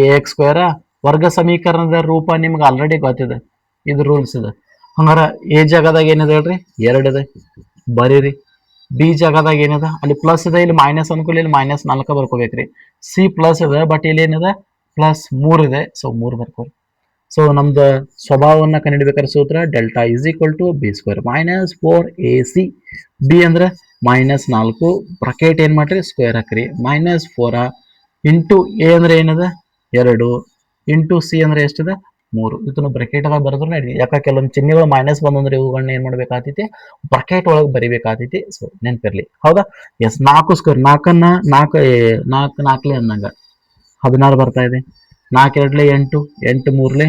ax² ವರ್ಗ ಸಮೀಕರಣದ ರೂಪ ನಿಮ್ಗೆ ಆಲ್ರೆಡಿ ಗೊತ್ತಿದೆ, ಇದು ರೂಲ್ಸ್ ಇದೆ. ಹಂಗಾರ ಎ ಜಾಗದಾಗ ಏನಿದೆ ಹೇಳ್ರಿ, 2 ಇದೆ, ಬರೀರಿ. ಬಿ ಜಾಗದಾಗ ಏನಿದೆ, ಅಲ್ಲಿ ಪ್ಲಸ್ ಇದೆ, ಇಲ್ಲಿ ಮೈನಸ್ ಅನ್ಕೊಳ್ಳಿ, ಇಲ್ಲಿ -4 ಬರ್ಕೋಬೇಕ್ರಿ. ಸಿ ಪ್ಲಸ್ ಇದೆ, ಬಟ್ ಇಲ್ಲಿ ಏನಿದೆ, +3 ಇದೆ, ಸೊ 3 ಬರ್ಕೋರಿ. ಸೊ ನಮ್ದು ಸ್ವಭಾವವನ್ನ ಕಂಡುಹಿಡಬೇಕಾದ್ರೆ ಸೂತ್ರ delta is equal to b² - 4ac. B ಅಂದ್ರೆ -4, ಬ್ರಾಕೆಟ್ ಏನ್ ಮಾಡ್ರಿ, ಸ್ಕ್ವೇರ್ ಹಾಕ್ರಿ, -4 ಇಂಟು ಎ ಅಂದ್ರೆ ಏನಿದೆ, 2 ಇಂಟು ಸಿ ಅಂದ್ರೆ ಎಷ್ಟಿದೆ, 3. ಇದನ್ನು ಬ್ರಾಕೆಟ್ ಒಳಗೆ ಬರೆದ್ರು ನಡಿ. ಯಾಕೆ ಕೆಲವೊಂದು ಚಿಹ್ನೆಗಳು ಮೈನಸ್ ಬಂದ್ರೆ ಇವುಗಳನ್ನ ಏನ್ ಮಾಡ್ಬೇಕಾಗ್ತೈತಿ, ಬ್ರಾಕೆಟ್ ಒಳಗೆ ಬರಿಬೇಕಾಗ್ತೈತಿ. ಸೊ ನೆನ್ಪಿರ್ಲಿ. ಹೌದಾ? ಎಸ್. 4² 4 ಅಂದಂಗ 16 ಬರ್ತಾ ಇದೆ. 4 2 8, 8 3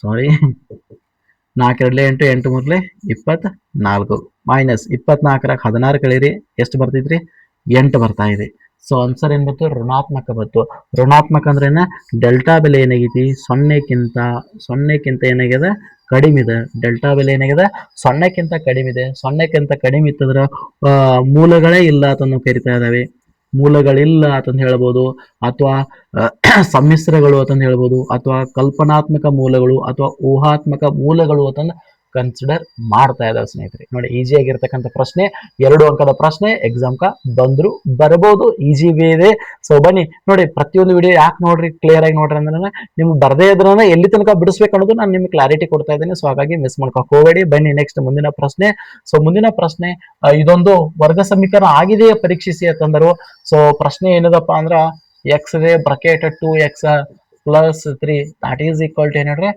ಸಾರಿ 4 2 8, 8 3 24 ಮೈನಸ್ 24 16 ಕಳೀರಿ, ಎಷ್ಟು ಬರ್ತೈತ್ರಿ, 8 ಬರ್ತಾ ಇದೆ. ಸೊ ಆನ್ಸರ್ ಏನ್ ಬಂತು, ಋಣಾತ್ಮಕ ಬಂತು. ಋಣಾತ್ಮಕ ಅಂದ್ರೆ ಏನ, ಡೆಲ್ಟಾ ಬೆಲೆ ಏನಾಗೈತಿ, 0ಕ್ಕಿಂತ ಏನಾಗಿದೆ, ಕಡಿಮೆ ಇದೆ. ಡೆಲ್ಟಾ ಬೆಲೆ ಏನಾಗಿದೆ, 0ಕ್ಕಿಂತ ಕಡಿಮೆ ಇದೆ. 0ಕ್ಕಿಂತ ಕಡಿಮೆ ಇತ್ತಂದ್ರ ಮೂಲಗಳೇ ಇಲ್ಲ ಅಂತ ಕರಿತಾ ಇದಾವೆ. ಮೂಲಗಳಿಲ್ಲ ಅಂತಂದು ಹೇಳ್ಬೋದು, ಅಥವಾ ಸಮ್ಮಿಶ್ರಗಳು ಅಂತಂದು ಹೇಳ್ಬೋದು, ಅಥವಾ ಕಲ್ಪನಾತ್ಮಕ ಮೂಲಗಳು ಅಥವಾ ಊಹಾತ್ಮಕ ಮೂಲಗಳು ಅಂತಂದು ಕನ್ಸಿಡರ್ ಮಾಡ್ತಾ ಇದಾವೆ ಸ್ನೇಹಿತರೆ. ನೋಡಿ, ಈಜಿ ಆಗಿರ್ತಕ್ಕಂಥ ಪ್ರಶ್ನೆ, 2 ಅಂಕದ ಪ್ರಶ್ನೆ, ಎಕ್ಸಾಮ್ಕ ಬಂದ್ರು ಬರಬಹುದು, ಈಜಿ ವೇ ಇದೆ. ಸೊ ಬನ್ನಿ ನೋಡಿ, ಪ್ರತಿಯೊಂದು ವಿಡಿಯೋ ಯಾಕೆ ನೋಡ್ರಿ, ಕ್ಲಿಯರ್ ಆಗಿ ನೋಡ್ರಿ ಅಂದ್ರೆ ನಿಮ್ಗೆ ಬರ್ದೇ ಇದ್ರನ್ನ ಎಲ್ಲಿ ತನಕ ಬಿಡಿಸ್ಬೇಕು ಅನ್ನೋದು ನಾನು ನಿಮ್ಗೆ ಕ್ಲಾರಿಟಿ ಕೊಡ್ತಾ ಇದ್ದೇನೆ. ಸೊ ಹಾಗಾಗಿ ಮಿಸ್ ಮಾಡ್ಕೊಕ್ ಹೋಗಬೇಡಿ. ಬನ್ನಿ ನೆಕ್ಸ್ಟ್ ಮುಂದಿನ ಪ್ರಶ್ನೆ. ಸೊ ಮುಂದಿನ ಪ್ರಶ್ನೆ, ಇದೊಂದು ವರ್ಗ ಸಮೀಕರಣ ಆಗಿದೆಯೇ ಪರೀಕ್ಷಿಸಿ ಅಂತಂದರು. ಸೊ ಪ್ರಶ್ನೆ ಏನದಪ್ಪ ಅಂದ್ರ, ಎಕ್ಸ್ ಇದೆ, bracket 2x + 3 that is equal to ಏನ್ರಿ,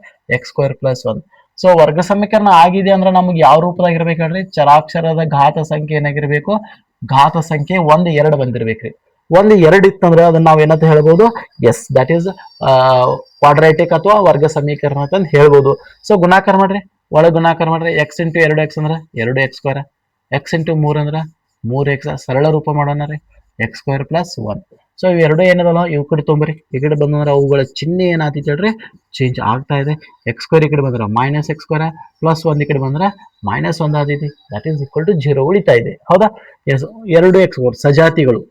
x² + 1. ಸೊ ವರ್ಗ ಸಮೀಕರಣ ಆಗಿದೆ ಅಂದ್ರೆ ನಮ್ಗೆ ಯಾವ ರೂಪದಾಗ ಇರ್ಬೇಕು ಹೇಳ್ರಿ, ಚರಾಕ್ಷರದ ಘಾತ ಸಂಖ್ಯೆ ಏನಾಗಿರ್ಬೇಕು, ಘಾತ ಸಂಖ್ಯೆ 1 2 ಬಂದಿರ್ಬೇಕ್ರಿ. 1 2 ಇತ್ತಂದ್ರೆ ಅದನ್ನ ನಾವ್ ಏನಂತ ಹೇಳ್ಬೋದು, ಎಸ್ ದಟ್ ಈಸ್ ಕ್ವಾಡ್ರಾಟಿಕ್ ಅಥವಾ ವರ್ಗ ಸಮೀಕರಣ ಅಂತ ಹೇಳ್ಬೋದು. ಸೊ ಗುಣಾಕಾರ ಮಾಡ್ರಿ, ಒಳಗೆ ಗುಣಾಕಾರ ಮಾಡ್ರಿ. x × 2x ಅಂದ್ರೆ 2x², x × 3 ಅಂದ್ರೆ 3x. ಸರಳ ರೂಪ ಮಾಡೋಣ ರೀ, x² + 1. ಸೊ ಇವೆರಡು ಏನದಲ್ಲ, ಇವ್ ಕಡೆ ತೊಂಬರಿ, ಈ ಕಡೆ ಬಂದ್ರೆ ಅವುಗಳ ಚಿಹ್ನೆ ಏನಾಗ್ತೈತಿ ಹೇಳ್ರಿ, ಚೇಂಜ್ ಆಗ್ತಾ ಇದೆ. x² ಈ ಕಡೆ ಬಂದ್ರೆ -x² +1 ಈ ಕಡೆ ಬಂದ್ರೆ -1 ಆದೈತಿ. ದಟ್ ಈಸ್ ಈಕ್ವಲ್ ಟು 0 ಉಳಿತಾ ಇದೆ. ಹೌದಾ? ಎಸ್. 2x² ಸಜಾತಿಗಳು,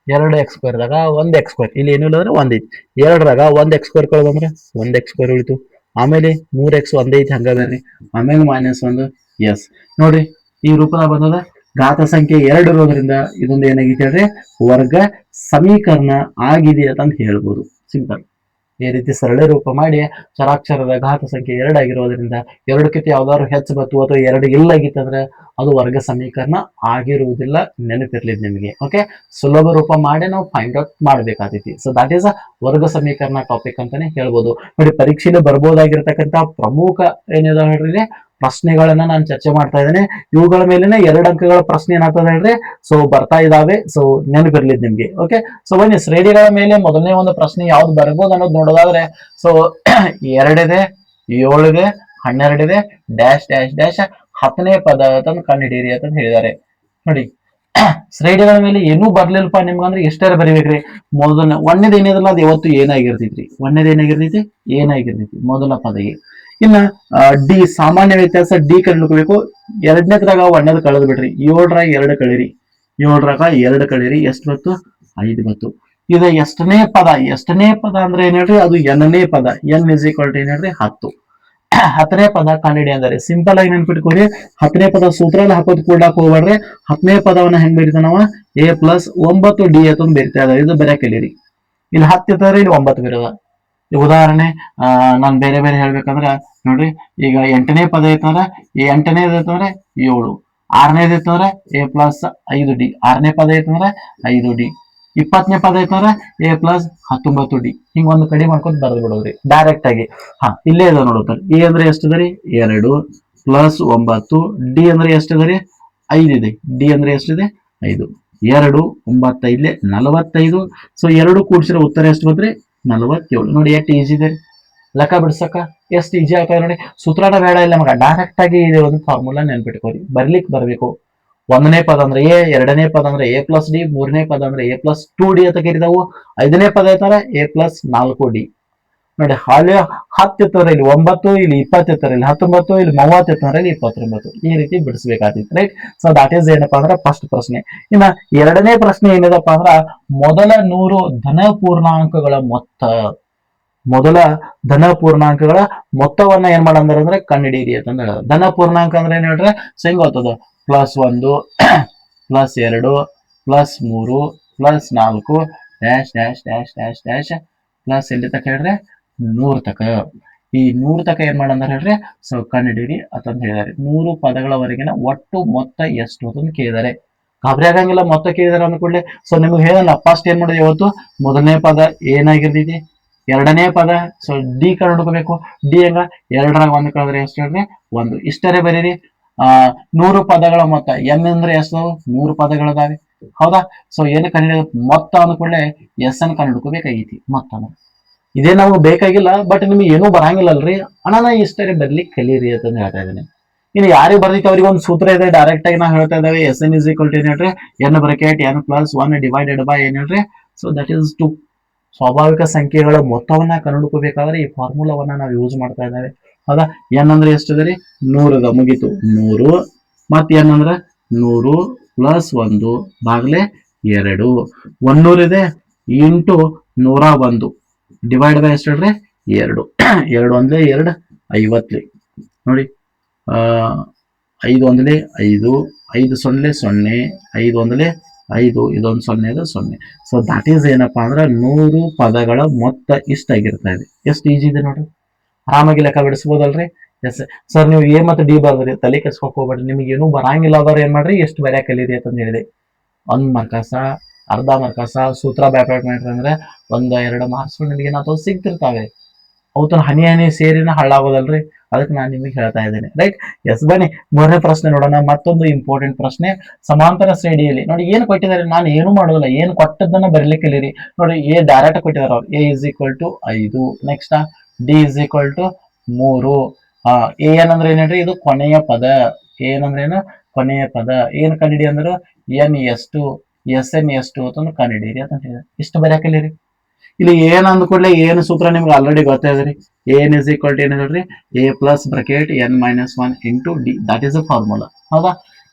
2x² ದಾಗ 1x², ಇಲ್ಲಿ ಏನು ಇಲ್ಲ ಅಂದ್ರೆ 1 ಐತಿ. 2ರಾಗ 1x² ಕಳೆದ ಬಂದ್ರೆ 1x² ಉಳಿತು. ಆಮೇಲೆ 3x ಒಂದೇ ಐತಿ, ಹಂಗ ಬೇರೆ. ಆಮೇಲೆ -1. ಎಸ್ ನೋಡ್ರಿ, ಈ ರೂಪದಾಗ ಬಂದದ. ಘಾತ ಸಂಖ್ಯೆ 2 ಇರೋದ್ರಿಂದ ಇದೊಂದು ಏನಾಗೈತೆ ಹೇಳ್ರಿ, ವರ್ಗ ಸಮೀಕರಣ ಆಗಿದೆ ಅಂತ ಹೇಳ್ಬೋದು. ಸಿಂಪಲ್. ಈ ರೀತಿ ಸರಳ ರೂಪ ಮಾಡಿ, ಚರಾಕ್ಷರದ ಘಾತ ಸಂಖ್ಯೆ 2 ಆಗಿರೋದ್ರಿಂದ 2ಕ್ಕಿಂತ ಯಾವ್ದಾದ್ರು ಹೆಚ್ಚು ಬತ್ತು ಅಥವಾ 2 ಇಲ್ಲ ಆಗಿತ್ತಂದ್ರೆ ಅದು ವರ್ಗ ಸಮೀಕರಣ ಆಗಿರುವುದಿಲ್ಲ. ನೆನಪಿರ್ಲಿ ನಿಮಗೆ. ಓಕೆ, ಸುಲಭ ರೂಪ ಮಾಡಿ ನಾವು ಫೈಂಡ್ ಔಟ್ ಮಾಡ್ಬೇಕಾಗ್ತೈತಿ. ಸೊ ದಟ್ ಈಸ್ ಅ ವರ್ಗ ಸಮೀಕರಣ ಟಾಪಿಕ್ ಅಂತಾನೆ ಹೇಳ್ಬೋದು. ನೋಡಿ, ಪರೀಕ್ಷೆಯಲ್ಲಿ ಬರ್ಬೋದಾಗಿರ್ತಕ್ಕಂಥ ಪ್ರಮುಖ ಏನಿದಾವೆ ಹೇಳ್ರಿ ಪ್ರಶ್ನೆಗಳನ್ನ ನಾನು ಚರ್ಚೆ ಮಾಡ್ತಾ ಇದ್ದೇನೆ. ಇವುಗಳ ಮೇಲಿನ 2 ಅಂಕಗಳ ಪ್ರಶ್ನೆ ಏನಾಗ್ತದೆ ಹೇಳ್ರಿ, ಸೊ ಬರ್ತಾ ಇದಾವೆ. ಸೊ ನೆನಪಿರ್ಲಿ ನಿಮ್ಗೆ. ಓಕೆ, ಸೊ ಬನ್ನಿ, ಶ್ರೇಣಿಗಳ ಮೇಲೆ ಮೊದಲನೇ ಒಂದು ಪ್ರಶ್ನೆ ಯಾವ್ದು ಬರ್ಬೋದು ಅನ್ನೋದು ನೋಡೋದಾದ್ರೆ, ಸೊ 2 ಇದೆ, 7 ಇದೆ, 12 ಇದೆ, ಡ್ಯಾಶ್ ಡ್ಯಾಶ್ ಡ್ಯಾಶ್ 10ನೇ ಪದ ಅಂತ ಕಂಡು ಹಿಡಿಯಿರಿ ಅಂತ ಹೇಳಿದ್ದಾರೆ. ನೋಡಿ, ಸ್ಲೈಡ್ಗಳ ಮೇಲೆ ಏನೂ ಬರ್ಲಿಲ್ಲಪ್ಪ ನಿಮ್ಗಂದ್ರೆ ಎಷ್ಟಾರ ಬರಿಬೇಕ್ರಿ. ಮೊದಲ ಒಂದೇದು ಏನಿದ್ರಲ್ಲ ಅದು ಯಾವತ್ತು ಏನಾಗಿರ್ತೈತ್ರಿ, ಒಂದೇದು ಏನಾಗಿರ್ತೈತಿ ಏನಾಗಿರ್ತೈತಿ ಮೊದಲ ಪದಗೆ. ಇನ್ನ ಡಿ ಸಾಮಾನ್ಯ ವ್ಯತ್ಯಾಸ ಡಿ ಕಂಡುಕೋಬೇಕು. ಎರಡನೇದ್ರಾಗ ಒಂದೇದು ಕಳೆದು ಬಿಡ್ರಿ, 7ರಾಗ 2 ಕಳೀರಿ, 7ರಾಗ 2 ಕಳೀರಿ, ಎಷ್ಟು ಬತ್ತು 5 ಬತ್ತು. ಇದು ಎಷ್ಟನೇ ಪದ ಅಂದ್ರೆ ಏನ್ ಹೇಳ್ರಿ, ಅದು ಎನ್ನೇ ಪದ. ಎನ್ ಇಸ್ ಈಕ್ವಲ್ ಟು ಏನ್ ಹೇಳ್ರಿ 10. 10ನೇ ಪದ ಕಂಡಿಡಿ ಅಂದರೆ ಸಿಂಪಲ್ ಆಗಿ ನೆನ್ಪಿಟ್ಕೋರಿ. 10ನೇ ಪದ ಸೂತ್ರ ಹಾಕೋದ್ ಕೂಡಕ್ ಹೋಗ್ಬೇಡ್ರಿ. 10ನೇ ಪದವನ್ನ ಹೆಂಗ್ ಬರೀತಾವ ನಾವು a ಪ್ಲಸ್ 9 ಡಿ ಅಂತ ಬರಿತಾ ಇದಾರೆ. ಇದು ಬರೆಯಕ್ ಕಲೀರಿ. ಇಲ್ಲಿ 10 ಇರ್ತದ್ರಿ, ಇಲ್ಲಿ 9 ಬರೋದ. ಉದಾಹರಣೆ ನಾನ್ ಬೇರೆ ಬೇರೆ ಹೇಳ್ಬೇಕಂದ್ರ ನೋಡ್ರಿ, ಈಗ 8ನೇ ಪದ ಐತಂದ್ರ 8ನೇದು ಐತಂದ್ರೆ 7, 6ನೇದು ಐತಂದ್ರೆ a ಪ್ಲಸ್ 5 ಡಿ, 6ನೇ ಪದ ಐತಂದ್ರೆ 5 ಡಿ, 20ನೇ ಪದ ಐತಂದ್ರೆ a ಪ್ಲಸ್ 19 ಡಿ. ಹಿಂಗ್ ಒಂದು ಕಡಿ ಮಾಡ್ಕೊಂಡು ಬರೆದು ಬಿಡೋದ್ರಿ ಡೈರೆಕ್ಟ್ ಆಗಿ. ಇಲ್ಲೇ ಇದಾವ ನೋಡುತ್ತಾರೆ. ಎ ಅಂದ್ರೆ ಎಷ್ಟದರಿ 2 ಪ್ಲಸ್ 9, ಡಿ ಅಂದ್ರೆ ಎಷ್ಟದರಿ 5 ಇದೆ, ಡಿ ಅಂದ್ರೆ ಎಷ್ಟಿದೆ 5, 2 9 5 45. ಸೊ 2 ಕೂಡಿಸಿರೋ ಉತ್ತರ ಎಷ್ಟು ಬಂದ್ರಿ 47. ನೋಡಿ ಎಷ್ಟು ಈಜಿ ಇದೆ ಲೆಕ್ಕ ಬಿಡ್ಸಕ, ಎಷ್ಟು ಈಜಿ ಆಗ್ತದೆ ನೋಡಿ. ಸೂತ್ರಾಟ ಬೇಡ ಇಲ್ಲ ಮಗ, ಡೈರೆಕ್ಟ್ ಆಗಿ ಇದೆ ಒಂದು ಫಾರ್ಮುಲಾ ನೆನ್ಪಿಟ್ಕೋರಿ. ಬರ್ಲಿಕ್ಕೆ ಬರ್ಬೇಕು. 1ನೇ ಪದ ಅಂದ್ರೆ ಎ, 2ನೇ ಪದ ಅಂದ್ರೆ a ಪ್ಲಸ್ ಡಿ, 3ನೇ ಪದ ಅಂದ್ರೆ a ಪ್ಲಸ್ 2 ಡಿ ಅಂತ ಕರೀತಾವು. 5ನೇ ಪದ ಐತಾರ a ಪ್ಲಸ್ 4 ಡಿ. ನೋಡಿ ಹಾಲಿ 10 ಇತ್ತಂದ್ರೆ ಇಲ್ಲಿ 9, ಇಲ್ಲಿ 20 ಇರ್ತಾರೆ, ಇಲ್ಲಿ 19, ಇಲ್ಲಿ 30 ಇತ್ತಂದ್ರೆ ಇಲ್ಲಿ 29. ಈ ರೀತಿ ಬಿಡಿಸ್ಬೇಕಾಗ್ತಿತ್ತು, ರೈಟ್. ಸೊ ದಟ್ ಈಸ್ ಏನಪ್ಪಾ ಅಂದ್ರೆ ಫಸ್ಟ್ ಪ್ರಶ್ನೆ. ಇನ್ನ ಎರಡನೇ ಪ್ರಶ್ನೆ ಏನಿದಪ್ಪ ಅಂದ್ರ ಮೊದಲ 100 ಧನ ಪೂರ್ಣಾಂಕಗಳ ಮೊತ್ತ. ಮೊದಲ ಧನ ಪೂರ್ಣಾಂಕಗಳ ಮೊತ್ತವನ್ನ ಏನ್ ಮಾಡಂದ್ರೆ ಕಂಡುಹಿಡಿಯಿರಿ ಅಂತ ಹೇಳ. ಧನ ಪೂರ್ಣಾಂಕ ಅಂದ್ರೆ ಏನ್ ಹೇಳ್ರೆ ಹೆಂಗ್ ಗೊತ್ತದ, +1 +2 +3 +4 dash dash dash dash dash plus ಎಲ್ಲಿ ತಕ ಹೇಳ್ರೆ 100 ತಕ. ಈ 100 ತಕ ಏನ್ ಮಾಡಂದ್ರೆ ಹೇಳ್ರೆ ಸೊ ಕಂಡುಹಿಡಿಯಿರಿ ಅಂತಂದು ಹೇಳಿದಾರೆ. 100 ಪದಗಳವರೆಗಿನ ಒಟ್ಟು ಮೊತ್ತ ಎಷ್ಟು ಅಂತ ಕೇಳಿದಾರೆ. ಗಾಬರಿ ಆಗಂಗಿಲ್ಲ, ಮೊತ್ತ ಕೇಳಿದಾರೆ ಅಂದ ಕೂಡಲೇ. ಸೊ ನಿಮ್ಗೆ ಹೇಳಲ್ಲ, ಫಸ್ಟ್ ಏನ್ ಮಾಡೋದು ಇವತ್ತು ಮೊದಲನೇ ಪದ ಏನಾಗಿರ್ತೈತಿ, 2ನೇ ಪದ ಸೊ ಡಿ ಕಂಡುಹಿಡ್ಕೋಬೇಕು. ಡಿ ಹೆಂಗ 2ರಾಗ 1 ಕಳೆದ್ರೆ ಎಷ್ಟು ಹೇಳ್ರಿ 1. ಇಷ್ಟರೇ ಬರೀರಿ. 100 ಪದಗಳ ಮೊತ್ತ, ಎನ್ ಅಂದ್ರೆ ಎಷ್ಟು 100 ಪದಗಳದಾವೆ, ಹೌದಾ. ಸೊ ಏನು ಕಂಡು ಮೊತ್ತ ಅಂದ್ಕೊಳ್ಳೆ ಎಸ್ ಅನ್ನು ಕಂಡುಹಿಡ್ಕೋಬೇಕಾಗೈತಿ ಮೊತ್ತ. ಇದೇ ನಾವು ಬೇಕಾಗಿಲ್ಲ, ಬಟ್ ನಿಮ್ಗೆ ಏನೂ ಬರಂಗಿಲ್ಲ ಅಲ್ರಿ ಅಣ್ಣ, ನಾ ಇಷ್ಟರೇ ಬರ್ಲಿಕ್ಕೆ ಕಲೀರಿ ಅಂತ ಹೇಳ್ತಾ ಇದ್ದೇನೆ. ಇನ್ನು ಯಾರಿಗೆ ಬರ್ದಿಕ್ಕೆ ಅವ್ರಿಗೆ ಒಂದು ಸೂತ್ರ ಇದೆ, ಡೈರೆಕ್ಟ್ ಆಗಿ ನಾವು ಹೇಳ್ತಾ ಇದ್ದೇವೆ. S n is equal to ಏನ್ ಹೇಳ್ರಿ n bracket n plus 1 divided by ಏನ್ ಹೇಳ್ರಿ ಸೊ ದಟ್ ಈಸ್ 2. ಸ್ವಾಭಾವಿಕ ಸಂಖ್ಯೆಗಳ ಮೊತ್ತವನ್ನ ಕಂಡುಹಿಡ್ಕೋಬೇಕಾದ್ರೆ ಈ ಫಾರ್ಮುಲಾವನ್ನ ನಾವು ಯೂಸ್ ಮಾಡ್ತಾ ಇದ್ದೇವೆ, ಹೌದಾ. ಎನ್ ಅಂದ್ರೆ ಎಷ್ಟು ಇದೆ ರೀ 100 ಮುಗೀತು. 100 ಮತ್ ಎನ್ ಅಂದ್ರೆ 100 ಪ್ಲಸ್ 1 ಬಾಗ್ಲೆ 2, 100 ಇದೆ ಇಂಟು 101 ಡಿವೈಡ್ ಬೈ ಎಷ್ಟು ಹೇಳ್ರಿ 2. 2 ಒಂದ್ಲೆ 2 50 ನೋಡಿ. 5 ಒಂದ್ಲೆ 5, 5 ಸೊನ್ನೆ 0, 5 ಒಂದ್ಲೆ 5, ಇದೊಂದು 0 ಇದು 0. ಸೊ ದಟ್ ಈಸ್ ಏನಪ್ಪಾ ಅಂದ್ರೆ 100 ಪದಗಳ ಮೊತ್ತ ಇಷ್ಟಾಗಿರ್ತಾ ಇದೆ. ಎಷ್ಟು ಈಜಿ ಇದೆ ನೋಡ್ರಿ, ಆರಾಮಾಗಿ ಲೆಕ್ಕ ಬಿಡಿಸ್ಬೋದಲ್ರಿ. ಎಸ್ ಸರ್, ನೀವು ಎ ಮತ್ತು ಡಿ ಬರ್ದ್ರಿ, ತಲೆ ಕೆಸ್ಕೊಕ್ ಹೋಗ್ಬೇಡ್ರಿ. ನಿಮ್ಗೆ ಏನೂ ಬರಂಗಿಲ್ಲ ಅದಾರ ಏನ್ ಮಾಡ್ರಿ, ಎಷ್ಟು ಬರ್ಯಾಕ ಕಲೀರಿ ಅಂತಂದು ಹೇಳಿದೆ. 1 ಮಾರ್ಕಸ, ಅರ್ಧ ಮಾರ್ಕಸ, ಸೂತ್ರ ಬ್ಯಾಪಾಟ್ ಮಾಡ್ರಿ ಅಂದ್ರೆ 1-2 ಮಾರ್ಕ್ಸ್ ನಿಮಗೆ ಏನಾದ್ರು ಸಿಗ್ತಿರ್ತಾವೆ. ಅವತ್ತು ಹನಿ ಹನಿ ಸೇರಿನ ಹಳ್ಳಾಗೋದಲ್ರಿ, ಅದಕ್ಕೆ ನಾನು ನಿಮಗೆ ಹೇಳ್ತಾ ಇದ್ದೇನೆ, ರೈಟ್. ಎಸ್ ಬನ್ನಿ 3ನೇ ಪ್ರಶ್ನೆ ನೋಡೋಣ. ಮತ್ತೊಂದು ಇಂಪಾರ್ಟೆಂಟ್ ಪ್ರಶ್ನೆ. ಸಮಾಂತರ ಶ್ರೇಣಿಯಲ್ಲಿ ನೋಡಿ ಏನು ಕೊಟ್ಟಿದ್ದಾರೆ, ನಾನು ಏನು ಮಾಡೋದಿಲ್ಲ, ಏನು ಕೊಟ್ಟದ್ದನ್ನ ಬರ್ಲಿಕ್ಕೆ ಕಲೀರಿ. ನೋಡಿ ಎ ಡೈರೆಕ್ಟ್ ಕೊಟ್ಟಿದ್ದಾರೆ ಅವ್ರು, a is equal to 5. Next d is equal to 3. A ಏನಂದ್ರೆ ಏನ್ ಹೇಳ್ರಿ, ಇದು ಕೊನೆಯ ಪದ. ಏನಂದ್ರೆ ಏನು ಕೊನೆಯ ಪದ. ಏನ್ ಕಂಡಿಡಿ ಅಂದ್ರೆ ಎನ್ ಎಷ್ಟು ಎಸ್ ಎನ್ ಎಷ್ಟು ಅಂತ ಕಂಡಿಡೀರಿ ಅಂತ ಹೇಳಿದ್ರೆ ಇಷ್ಟು ಬರ್ಯಾಕಲಿರಿ. ಇಲ್ಲಿ ಏನ್ ಅಂದ್ಕೊಳ್ಳಿ, ಏನು ಸೂತ್ರ ನಿಮ್ಗೆ ಆಲ್ರೆಡಿ ಗೊತ್ತಾದ್ರಿ. ಏನ್ ಇಸ್ ಈಕ್ವಲ್ ಟು ಏನ್ ಹೇಳ್ರಿ A plus bracket n-1 into D, that is a formula, ಹೌದಾ.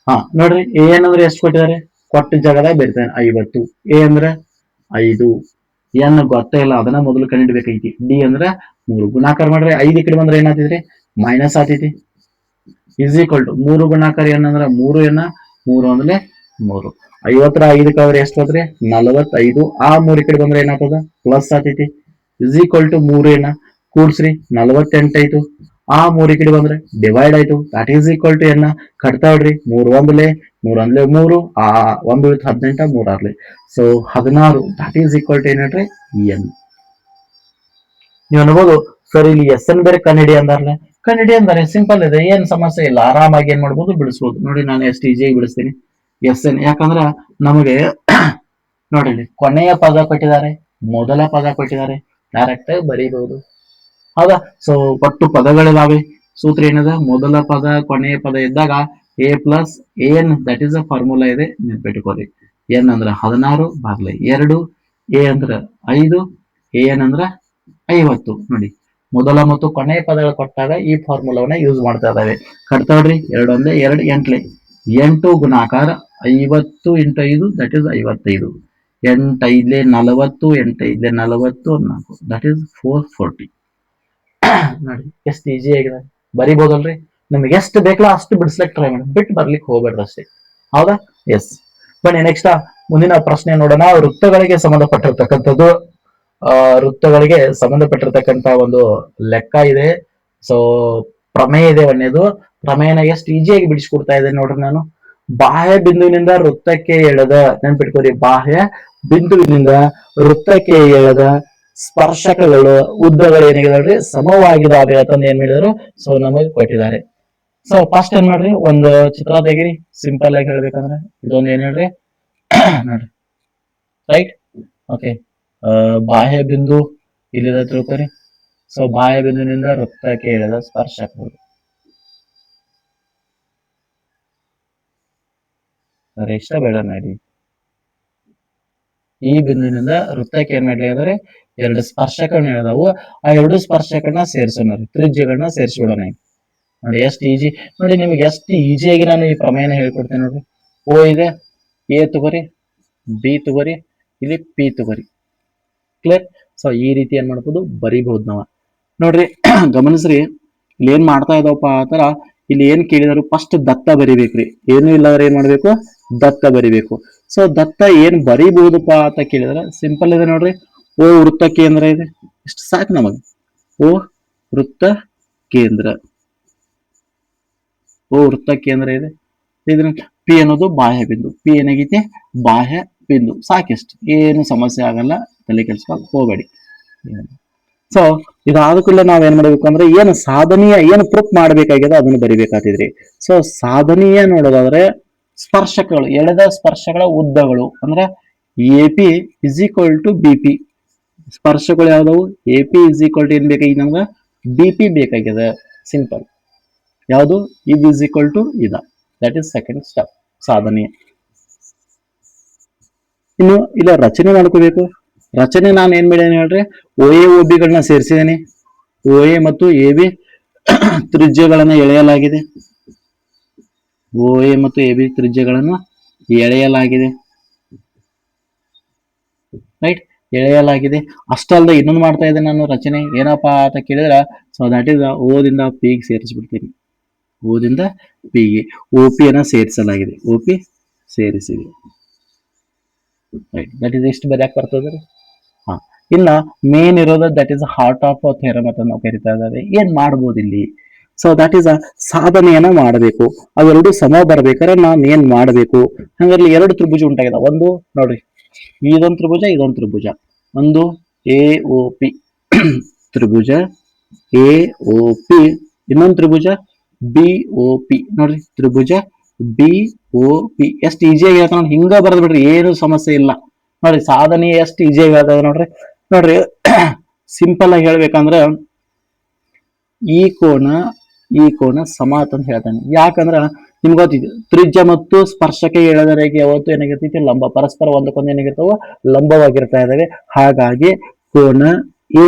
ನೋಡ್ರಿ ಎ ಏನಂದ್ರೆ ಎಷ್ಟು ಕೊಟ್ಟಿದ್ದಾರೆ, ಕೊಟ್ಟ ಜಾಗದಾಗ ಬರೀತಾನೆ 50. ಎ ಅಂದ್ರೆ 5, ಎನ್ ಗೊತ್ತೇ ಇಲ್ಲ, ಅದನ್ನ ಮೊದಲು ಕಂಡಿಡ್ಬೇಕೈತಿ. ಡಿ ಅಂದ್ರೆ 3 ಗುಣಾಕಾರ ಮಾಡ್ರಿ, 5 ಈ ಕಡೆ ಬಂದ್ರೆ ಏನಾಗ್ತೈತ್ರಿ ಮೈನಸ್ ಆಗ್ತೈತಿ. ಇಸ್ ಈಕ್ವಲ್ ಟು 3 ಗುಣಾಕಾರ ಏನ್ ಅಂದ್ರೆ 3 ಏನ 3 ಅಂದ್ರೆ 3. 50ರ 5 ಕಳೆದ್ರೆ ಎಷ್ಟು ಹೋದ್ರಿ 45. ಆ 3 ಈ ಕಡೆ ಬಂದ್ರೆ ಏನಾಗ್ತದ ಪ್ಲಸ್ ಆಗ್ತೈತಿ. ಇಸ್ ಈಕ್ವಲ್ ಟು 3 ಏನ ಕೂಡ್ಸ್ರಿ 48 ಆಯ್ತು. ಆ 3 ಈ ಕಡೆ ಬಂದ್ರೆ ಡಿವೈಡ್ ಆಯ್ತು. ದಟ್ ಈಸ್ ಈಕ್ವಲ್ ಟು ಏನ ಕಟ್ತಾವ್ರಿ 3 ಒಂದ್ಲೆ 3. ಆ 1 18 3 ಆರ್ಲಿ so 16. That is equal to ಏನ್ ಹೇಳ್ರಿ ಎನ್. ನೀವು ಅನ್ಬೋದು ಸರ್ ಇಲ್ಲಿ ಎಸ್ ಎನ್ ಬೇರೆ ಕನ್ನಡಿ ಅಂದಾರ್ಲೆ. ಕನ್ನಡಿ ಅಂದರೆ ಸಿಂಪಲ್ ಇದೆ, ಏನ್ ಸಮಸ್ಯೆ ಇಲ್ಲ, ಆರಾಮಾಗಿ ಏನ್ ಮಾಡ್ಬೋದು ಬಿಡಿಸ್ಬೋದು. ನೋಡಿ ನಾನು ಎಷ್ಟು ಈಜಿಯಾಗಿ ಬಿಡಿಸ್ತೀನಿ ಎಸ್ ಎನ್. ಯಾಕಂದ್ರ ನಮಗೆ ನೋಡಿ ಕೊನೆಯ ಪದ ಕೊಟ್ಟಿದ್ದಾರೆ, ಮೊದಲ ಪದ ಕೊಟ್ಟಿದ್ದಾರೆ, ಡೈರೆಕ್ಟ್ ಬರೀಬಹುದು, ಹೌದಾ. ಸೊ ಒಟ್ಟು ಪದಗಳಿದಾವೆ. ಸೂತ್ರ ಏನದ, ಮೊದಲ ಪದ ಕೊನೆಯ ಪದ ಇದ್ದಾಗ A plus N that is a formula ಇದೆ ನೆನ್ಪಿಟ್ಕೊಳ್ಳಿ. ಎನ್ ಅಂದ್ರ 16 ಭಾಗಲೆ 2, ಎ ಅಂದ್ರ 5, ಎನ್ ಅಂದ್ರ 50. ನೋಡಿ ಮೊದಲ ಮತ್ತು ಕೊನೆಯ ಪದಗಳು ಕೊಟ್ಟಾಗ ಈ ಫಾರ್ಮುಲಾವನ್ನ ಯೂಸ್ ಮಾಡ್ತಾ ಇದ್ದಾವೆ. ಕಟ್ತಾವ್ರಿ 2 1 2 8 8 ಗುಣಾಕಾರ 50 into 5 that is 55. 8 5 40, 8 5 40, 4 that is 440. ನೋಡಿ ಎಷ್ಟು ಈಜಿ ಆಗಿದೆ, ಬರಿಬಹುದಲ್ರಿ. ನಿಮ್ಗೆ ಎಷ್ಟು ಬೇಕಲ್ಲ ಅಷ್ಟು ಬಿಡಿಸ್ಲಿಕ್ಕೆ ಟ್ರೈ ಮಾಡಿ, ಬಿಟ್ಟು ಬರ್ಲಿಕ್ಕೆ ಹೋಗ್ಬೇಡ್ರಿ ಅಷ್ಟೇ. ಹೌದಾ? ಎಸ್. ಬನ್ನಿ ನೆಕ್ಸ್ಟ್ ಮುಂದಿನ ಪ್ರಶ್ನೆ ನೋಡೋಣ. ವೃತ್ತಗಳಿಗೆ ಸಂಬಂಧಪಟ್ಟಿರ್ತಕ್ಕಂಥದ್ದು, ವೃತ್ತಗಳಿಗೆ ಸಂಬಂಧಪಟ್ಟಿರ್ತಕ್ಕಂಥ ಒಂದು ಲೆಕ್ಕ ಇದೆ. ಸೊ ಪ್ರಮೇಯ ಇದೆ ಒಂದೇದು. ಪ್ರಮೇಯನ ಎಷ್ಟು ಈಜಿಯಾಗಿ ಬಿಡಿಸ್ಕೊಡ್ತಾ ಇದೆ ನೋಡ್ರಿ ನಾನು. ಬಾಹ್ಯ ಬಿಂದುವಿನಿಂದ ವೃತ್ತಕ್ಕೆ ಎಳೆದ, ನೆನ್ಪಿಟ್ಕೋರಿ, ಬಾಹ್ಯ ಬಿಂದುವಿನಿಂದ ವೃತ್ತಕ್ಕೆ ಎಳೆದ ಸ್ಪರ್ಶಕಗಳು ಉದ್ದಗಳು ಏನಾಗಿದಾವ್ರಿ ಸಮವಾಗಿದಾವೆ ಅಂತಂದು ಏನ್ ಹೇಳಿದ್ರು. ಸೊ ನಮಗೆ ಕೊಟ್ಟಿದ್ದಾರೆ. ಸೊ ಫಸ್ಟ್ ಏನ್ ಮಾಡ್ರಿ, ಒಂದು ಚಿತ್ರ ತೆಗಿರಿ. ಸಿಂಪಲ್ ಆಗಿ ಹೇಳ್ಬೇಕಂದ್ರೆ ಇದೊಂದು ಏನ್ ಹೇಳ್ರಿ ನೋಡ್ರಿ, ರೈಟ್. ಓಕೆ, ಬಾಹ್ಯ ಬಿಂದು ಇಲ್ಲಿದೆ ತಿಳ್ಕೊರಿ. ಸೊ ಬಾಹ್ಯ ಬಿಂದುವಿನಿಂದ ವೃತ್ತಕ್ಕೆ ಎಳೆದ ಸ್ಪರ್ಶಕಗಳು, ಇಷ್ಟ ಬೇಡ ನೋಡಿ. ಈ ಬಿಂದುವಿನಿಂದ ವೃತ್ತಕ್ಕೆ ಏನ್ ಮಾಡ್ಲಿ ಅಂದ್ರೆ 2 ಸ್ಪರ್ಶಕಗಳನ್ನ ಹೇಳಿದವು. ಆ 2 ಸ್ಪರ್ಶಕಗಳನ್ನ ಸೇರಿಸೋಣ, ತ್ರಿಜ್ಯಗಳನ್ನ ಸೇರಿಸ್ಬಿಡೋಣ. ನೋಡಿ ಎಷ್ಟು ಈಜಿ. ನೋಡಿ ನಿಮ್ಗೆ ಎಷ್ಟು ಈಜಿಯಾಗಿ ನಾನು ಈ ಪ್ರಮೇಯನ ಹೇಳ್ಕೊಡ್ತೇನೆ ನೋಡ್ರಿ. ಓ ಇದೆ, ಎ ತಗೋರಿ, ಬಿ ತಗೋರಿ, ಇಲ್ಲಿ ಪಿ ತಗೋರಿ. ಕ್ಲಿಯರ್? ಸೊ ಈ ರೀತಿ ಏನ್ ಮಾಡ್ಬೋದು, ಬರಿಬಹುದು ನಾವ. ನೋಡ್ರಿ ಗಮನಿಸ್ರಿ, ಇಲ್ಲಿ ಏನ್ ಮಾಡ್ತಾ ಇದಾವಪ್ಪ ಆತರ. ಇಲ್ಲಿ ಏನ್ ಕೇಳಿದಾರು, ಫಸ್ಟ್ ದತ್ತ ಬರಿಬೇಕ್ರಿ. ಏನು ಇಲ್ಲದ್ರೆ ಏನ್ ಮಾಡ್ಬೇಕು, ದತ್ತ ಬರಿಬೇಕು. ಸೊ ದತ್ತ ಏನ್ ಬರಿಬಹುದಪ್ಪ ಅಂತ ಕೇಳಿದ್ರೆ ಸಿಂಪಲ್ ಇದೆ ನೋಡ್ರಿ. ಓ ವೃತ್ತ ಕೇಂದ್ರ ಇದೆ, ಇಷ್ಟು ಸಾಕು ನಮಗೆ. ಓ ವೃತ್ತ ಕೇಂದ್ರ, ಓ ವೃತ್ತ ಕೇಂದ್ರ ಇದೆ. ಇದ್ರ ಪಿ ಅನ್ನೋದು ಬಾಹ್ಯ ಬಿಂದು. ಪಿ ಏನಾಗೈತಿ, ಬಾಹ್ಯ ಬಿಂದು. ಸಾಕಿಷ್ಟು, ಏನು ಸಮಸ್ಯೆ ಆಗಲ್ಲ, ತಲೆ ಕೆಲ್ಸಕ್ಕೆ ಹೋಗಬೇಡಿ. ಸೊ ಇದಾದ ಕೂಡಲೇ ನಾವೇನ್ ಮಾಡ್ಬೇಕು ಅಂದ್ರೆ, ಏನು ಸಾಧನೀಯ, ಏನು ಪ್ರೂಫ್ ಮಾಡ್ಬೇಕಾಗಿದೆ ಅದನ್ನು ಬರಿಬೇಕಾಗ್ತಿದ್ರಿ. ಸೊ ಸಾಧನೀಯ ನೋಡೋದಾದ್ರೆ ಸ್ಪರ್ಶಕಗಳು, ಎಳೆದ ಸ್ಪರ್ಶಗಳ ಉದ್ದಗಳು ಅಂದ್ರೆ A P is equal to B P. ಸ್ಪರ್ಶಗಳು ಯಾವ್ದವು, A P is equal to ಏನ್ ಬೇಕಾಗಿದೆ ನಮ್ಗೆ, ಬಿ ಪಿ ಬೇಕಾಗಿದೆ. ಸಿಂಪಲ್. ಯಾವುದು, ಇದು ಇಸ್ ಈಕ್ವಲ್ ಟು ಇದ. ದಟ್ ಇಸ್ ಸೆಕೆಂಡ್ ಸ್ಟೆಪ್, ಸಾಧನೀಯ. ಇನ್ನು ಇಲ್ಲ ರಚನೆ ಮಾಡ್ಕೋಬೇಕು. ರಚನೆ ನಾನು ಏನ್ ಮಾಡಿದ್ದೇನೆ ಹೇಳ್ರಿ, ಓ ಎ ಒ ಬಿಗಳನ್ನ ಸೇರಿಸಿದ್ದೇನೆ. ಓ ಎ ಮತ್ತು ಎ ಬಿ ತ್ರಿಜ್ಯಗಳನ್ನು ಎಳೆಯಲಾಗಿದೆ. ಓ ಎ ಮತ್ತು ಎ ಬಿ ತ್ರಿಜ್ಯಗಳನ್ನು ಎಳೆಯಲಾಗಿದೆ, ರೈಟ್, ಎಳೆಯಲಾಗಿದೆ. ಅಷ್ಟಲ್ಲದೆ ಇನ್ನೊಂದು ಮಾಡ್ತಾ ಇದ್ದೆ ನಾನು ರಚನೆ, ಏನಪ್ಪಾ ಅಂತ ಕೇಳಿದ್ರೆ, ಸೊ ದಟ್ ಇಸ್ ಓದಿಂದ ಪಿಗೆ ಸೇರಿಸ್ಬಿಡ್ತೀನಿ. ಓದಿಂದ ಪಿಗೆ ಓ ಪಿ ಅನ್ನ ಸೇರಿಸಲಾಗಿದೆ, ಓ ಪಿ ಸೇರಿಸಿದೆ. ರೈಟ್, ದಟ್ ಇಸ್ ಎಷ್ಟು ಬರೆಯಕ್ ಬರ್ತದ್ರಿ. ಹಾ, ಇನ್ನ ಮೇನ್ ಇರೋದು that is heart of theorem ಅಂತ ನಾವು ಕರಿತಾ ಇದ್ದೇವೆ. ಏನ್ ಮಾಡ್ಬೋದು ಇಲ್ಲಿ, ಸೊ ದಟ್ ಇಸ್ ಸಾಧನೆಯನ್ನ ಮಾಡಬೇಕು. ಅವೆರಡು ಸಮ ಬರ್ಬೇಕಾದ್ರೆ ನಾನ್ ಏನ್ ಮಾಡಬೇಕು, ಹಂಗಾದ್ರೆ 2 ತ್ರಿಭುಜ ಉಂಟಾಗಿದೆ. ಒಂದು ನೋಡ್ರಿ, ಇದೊಂದು ತ್ರಿಭುಜ, ಇದೊಂದು ತ್ರಿಭುಜ. ಒಂದು A O P Tribhuja A O P, ಇನ್ನೊಂದು ತ್ರಿಭುಜ ಬಿ ಒ ಪಿ. ನೋಡ್ರಿ ತ್ರಿಭುಜ ಬಿ ಒ ಪಿ. ಎಷ್ಟು ಈಜಿಯಾಗಿ ಹೇಳ್ತಾನ ನೋಡಿ, ಹಿಂಗ ಬರೆದ್ ಬಿಡ್ರಿ, ಏನು ಸಮಸ್ಯೆ ಇಲ್ಲ. ನೋಡ್ರಿ ಸಾಧನೆ ಎಷ್ಟು ಈಜಿಯಾಗಿ ಹೇಳ್ತದ ನೋಡ್ರಿ. ನೋಡ್ರಿ ಸಿಂಪಲ್ ಆಗಿ ಹೇಳ್ಬೇಕಂದ್ರ ಈ ಕೋನ ಸಮ ಅಂತ ಹೇಳ್ತಾನೆ. ಯಾಕಂದ್ರ ನಿಮ್ಗೆ ಗೊತ್ತಿದೆ, ತ್ರಿಜ್ಯ ಮತ್ತು ಸ್ಪರ್ಶಕ್ಕೆ ಎಳೆದ ರೇಖೆ ಯಾವತ್ತು ಏನಾಗಿರ್ತೈತಿ, ಲಂಬ, ಪರಸ್ಪರ ಒಂದಕ್ಕೊಂದು ಏನಾಗಿರ್ತಾವ, ಲಂಬವಾಗಿರ್ತಾ ಇದಾವೆ. ಹಾಗಾಗಿ ಕೋನ A,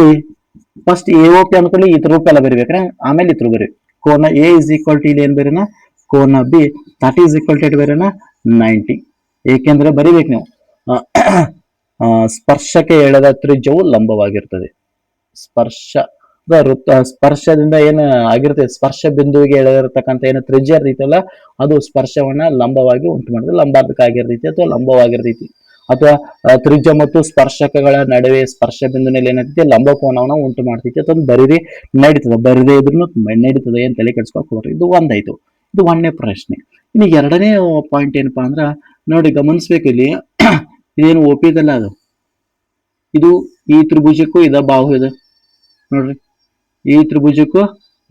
first A O P ಅನ್ಕೊಳ್ಳಿ, ಇದ್ರ ರೂಪ ಎಲ್ಲ ಬರಿಬೇಕ್ರೆ, ಆಮೇಲೆ ಇದ್ರ ಬರಿ. ಕೋನ ಎ ಇಸ್ ಈಕ್ವಲ್ ಟು ಇಲ್ಲಿ ಏನ್ ಬರೀನ, ಕೋನ B that is equal to ಬರೀನ 90. ಏಕೆಂದ್ರೆ ಬರಿಬೇಕು ನೀವು, ಸ್ಪರ್ಶಕ್ಕೆ ಎಳೆದ ತ್ರಿಜ್ಯವು ಲಂಬವಾಗಿರ್ತದೆ. ಸ್ಪರ್ಶದಿಂದ ಏನು ಆಗಿರ್ತದೆ, ಸ್ಪರ್ಶ ಬಿಂದುವಿಗೆ ಎಳೆದಿರತಕ್ಕಂಥ ಏನು ತ್ರಿಜ್ಯ ಇರ್ತೈತಲ್ಲ, ಅದು ಸ್ಪರ್ಶವನ್ನ ಲಂಬವಾಗಿ ಉಂಟು ಮಾಡಿದ್ರೆ ಲಂಬಾರ್ಧಕ ಅಥವಾ ಲಂಬವಾಗಿರ್ತೈತಿ. ಅಥವಾ ತ್ರಿಜ್ಯ ಮತ್ತು ಸ್ಪರ್ಶಕಗಳ ನಡುವೆ ಸ್ಪರ್ಶ ಬಿಂದುನಲ್ಲಿ ಏನೈತಿ, ಲಂಬ ಕೋನವನ್ನ ಉಂಟು ಮಾಡ್ತೈತಿ. ಅಥವಾ ಬರಿದೆ ನಡೀತದೆ, ಬರಿದೇ ಇದ್ರು ನಡೀತದೆ, ಏನ್ ತಲೆ ಕೆಡ್ಸ್ಕೊಕ್ ಹೋಗ್ರಿ. ಇದು ಒಂದಾಯ್ತು, ಇದು 1ನೇ ಪ್ರಶ್ನೆ. ಇನ್ನು 2ನೇ ಪಾಯಿಂಟ್ ಏನಪ್ಪಾ ಅಂದ್ರ, ನೋಡಿ ಗಮನಿಸ್ಬೇಕು, ಇಲ್ಲಿ ಇದೇನು ಒಪಿದಲ್ಲ, ಅದು ಇದು ಈ ತ್ರಿಭುಜಕ್ಕೂ ಇದ ಬಾಹು ಇದೆ ನೋಡ್ರಿ, ಈ ತ್ರಿಭುಜಕ್ಕೂ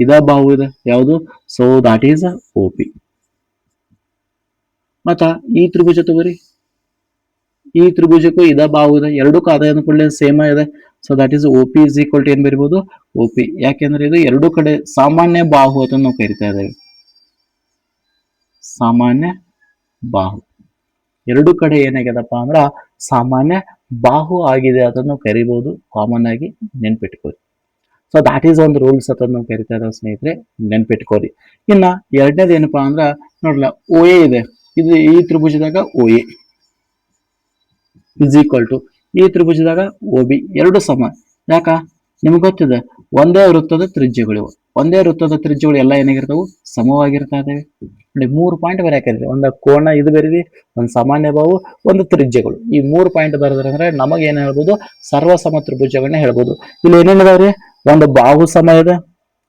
ಇದ ಬಾಹು ಇದೆ. ಯಾವುದು, so that is O P. ಮತ್ತ ಈ ತ್ರಿಭುಜ ತಗೋರಿ, ಈ ತ್ರಿಭುಜಕ್ಕೂ ಇದ ಬಾಹು ಇದೆ. ಎರಡಕ್ಕೂ ಆದಾಯ ಅನ್ಕೊಳ್ಳಿ ಸೇಮ್ ಇದೆ. So that is O P is equal to ಏನ್ ಬರಿಬಹುದು, ಒ ಪಿ. ಯಾಕೆಂದ್ರೆ ಇದು ಎರಡು ಕಡೆ ಸಾಮಾನ್ಯ ಬಾಹು ಅಂತ ನಾವು ಕರಿತಾ ಇದ್ದೇವೆ, ಸಾಮಾನ್ಯ ಬಾಹು. ಎರಡು ಕಡೆ ಏನಾಗ್ಯದಪ್ಪ ಅಂದ್ರ ಸಾಮಾನ್ಯ ಬಾಹು ಆಗಿದೆ, ಅದನ್ನು ಕರಿಬಹುದು. ಕಾಮನ್ ಆಗಿ ನೆನ್ಪಿಟ್ಕೋರಿ. ಸೊ ದಾಟ್ ಈಸ್ ಒಂದು ರೂಲ್ಸ್ ಅದನ್ನು ಕರಿತಾ ಇರೋ ಸ್ನೇಹಿತರೆ, ನೆನ್ಪಿಟ್ಕೋರಿ. ಇನ್ನ ಎರಡನೇದು ಏನಪ್ಪಾ ಅಂದ್ರ ನೋಡ್ಲ ಓ ಎ ಇದೆ, ಇದು ಈ ತ್ರಿಭುಜದಾಗ O A is equal to ಈ ತ್ರಿಭುಜದಾಗ ಓ ಬಿ ಎರಡು ಸಮ. ಯಾಕ ನಿಮ್ಗೆ ಗೊತ್ತಿದೆ, ಒಂದೇ ವೃತ್ತದ ತ್ರಿಜ್ಯಗಳು ಒಂದೇ ವೃತ್ತದ ತ್ರಿಜ್ಯಗಳು ಎಲ್ಲ ಏನಾಗಿರ್ತಾವು ಸಮವಾಗಿರ್ತಾ ಇದಾವೆ. ನೋಡಿ 3 ಪಾಯಿಂಟ್ ಬರೆಯಾಕಿದ್ರಿ, ಒಂದು ಕೋಣ ಇದು ಬರೀರಿ, ಒಂದು ಸಾಮಾನ್ಯ ಬಾಹು, ಒಂದು ತ್ರಿಜ್ಯಗಳು. ಈ 3 ಪಾಯಿಂಟ್ ಬರೆದ್ರೆ ಅಂದ್ರೆ ನಮಗೆ ಏನ್ ಹೇಳ್ಬೋದು, ಸರ್ವಸಮ ತ್ರಿಭುಜಗಳನ್ನ ಹೇಳ್ಬೋದು. ಇಲ್ಲಿ ಏನೇನಿದಾವ್ರಿ, ಒಂದು ಬಾಹು ಸಮ ಇದೆ,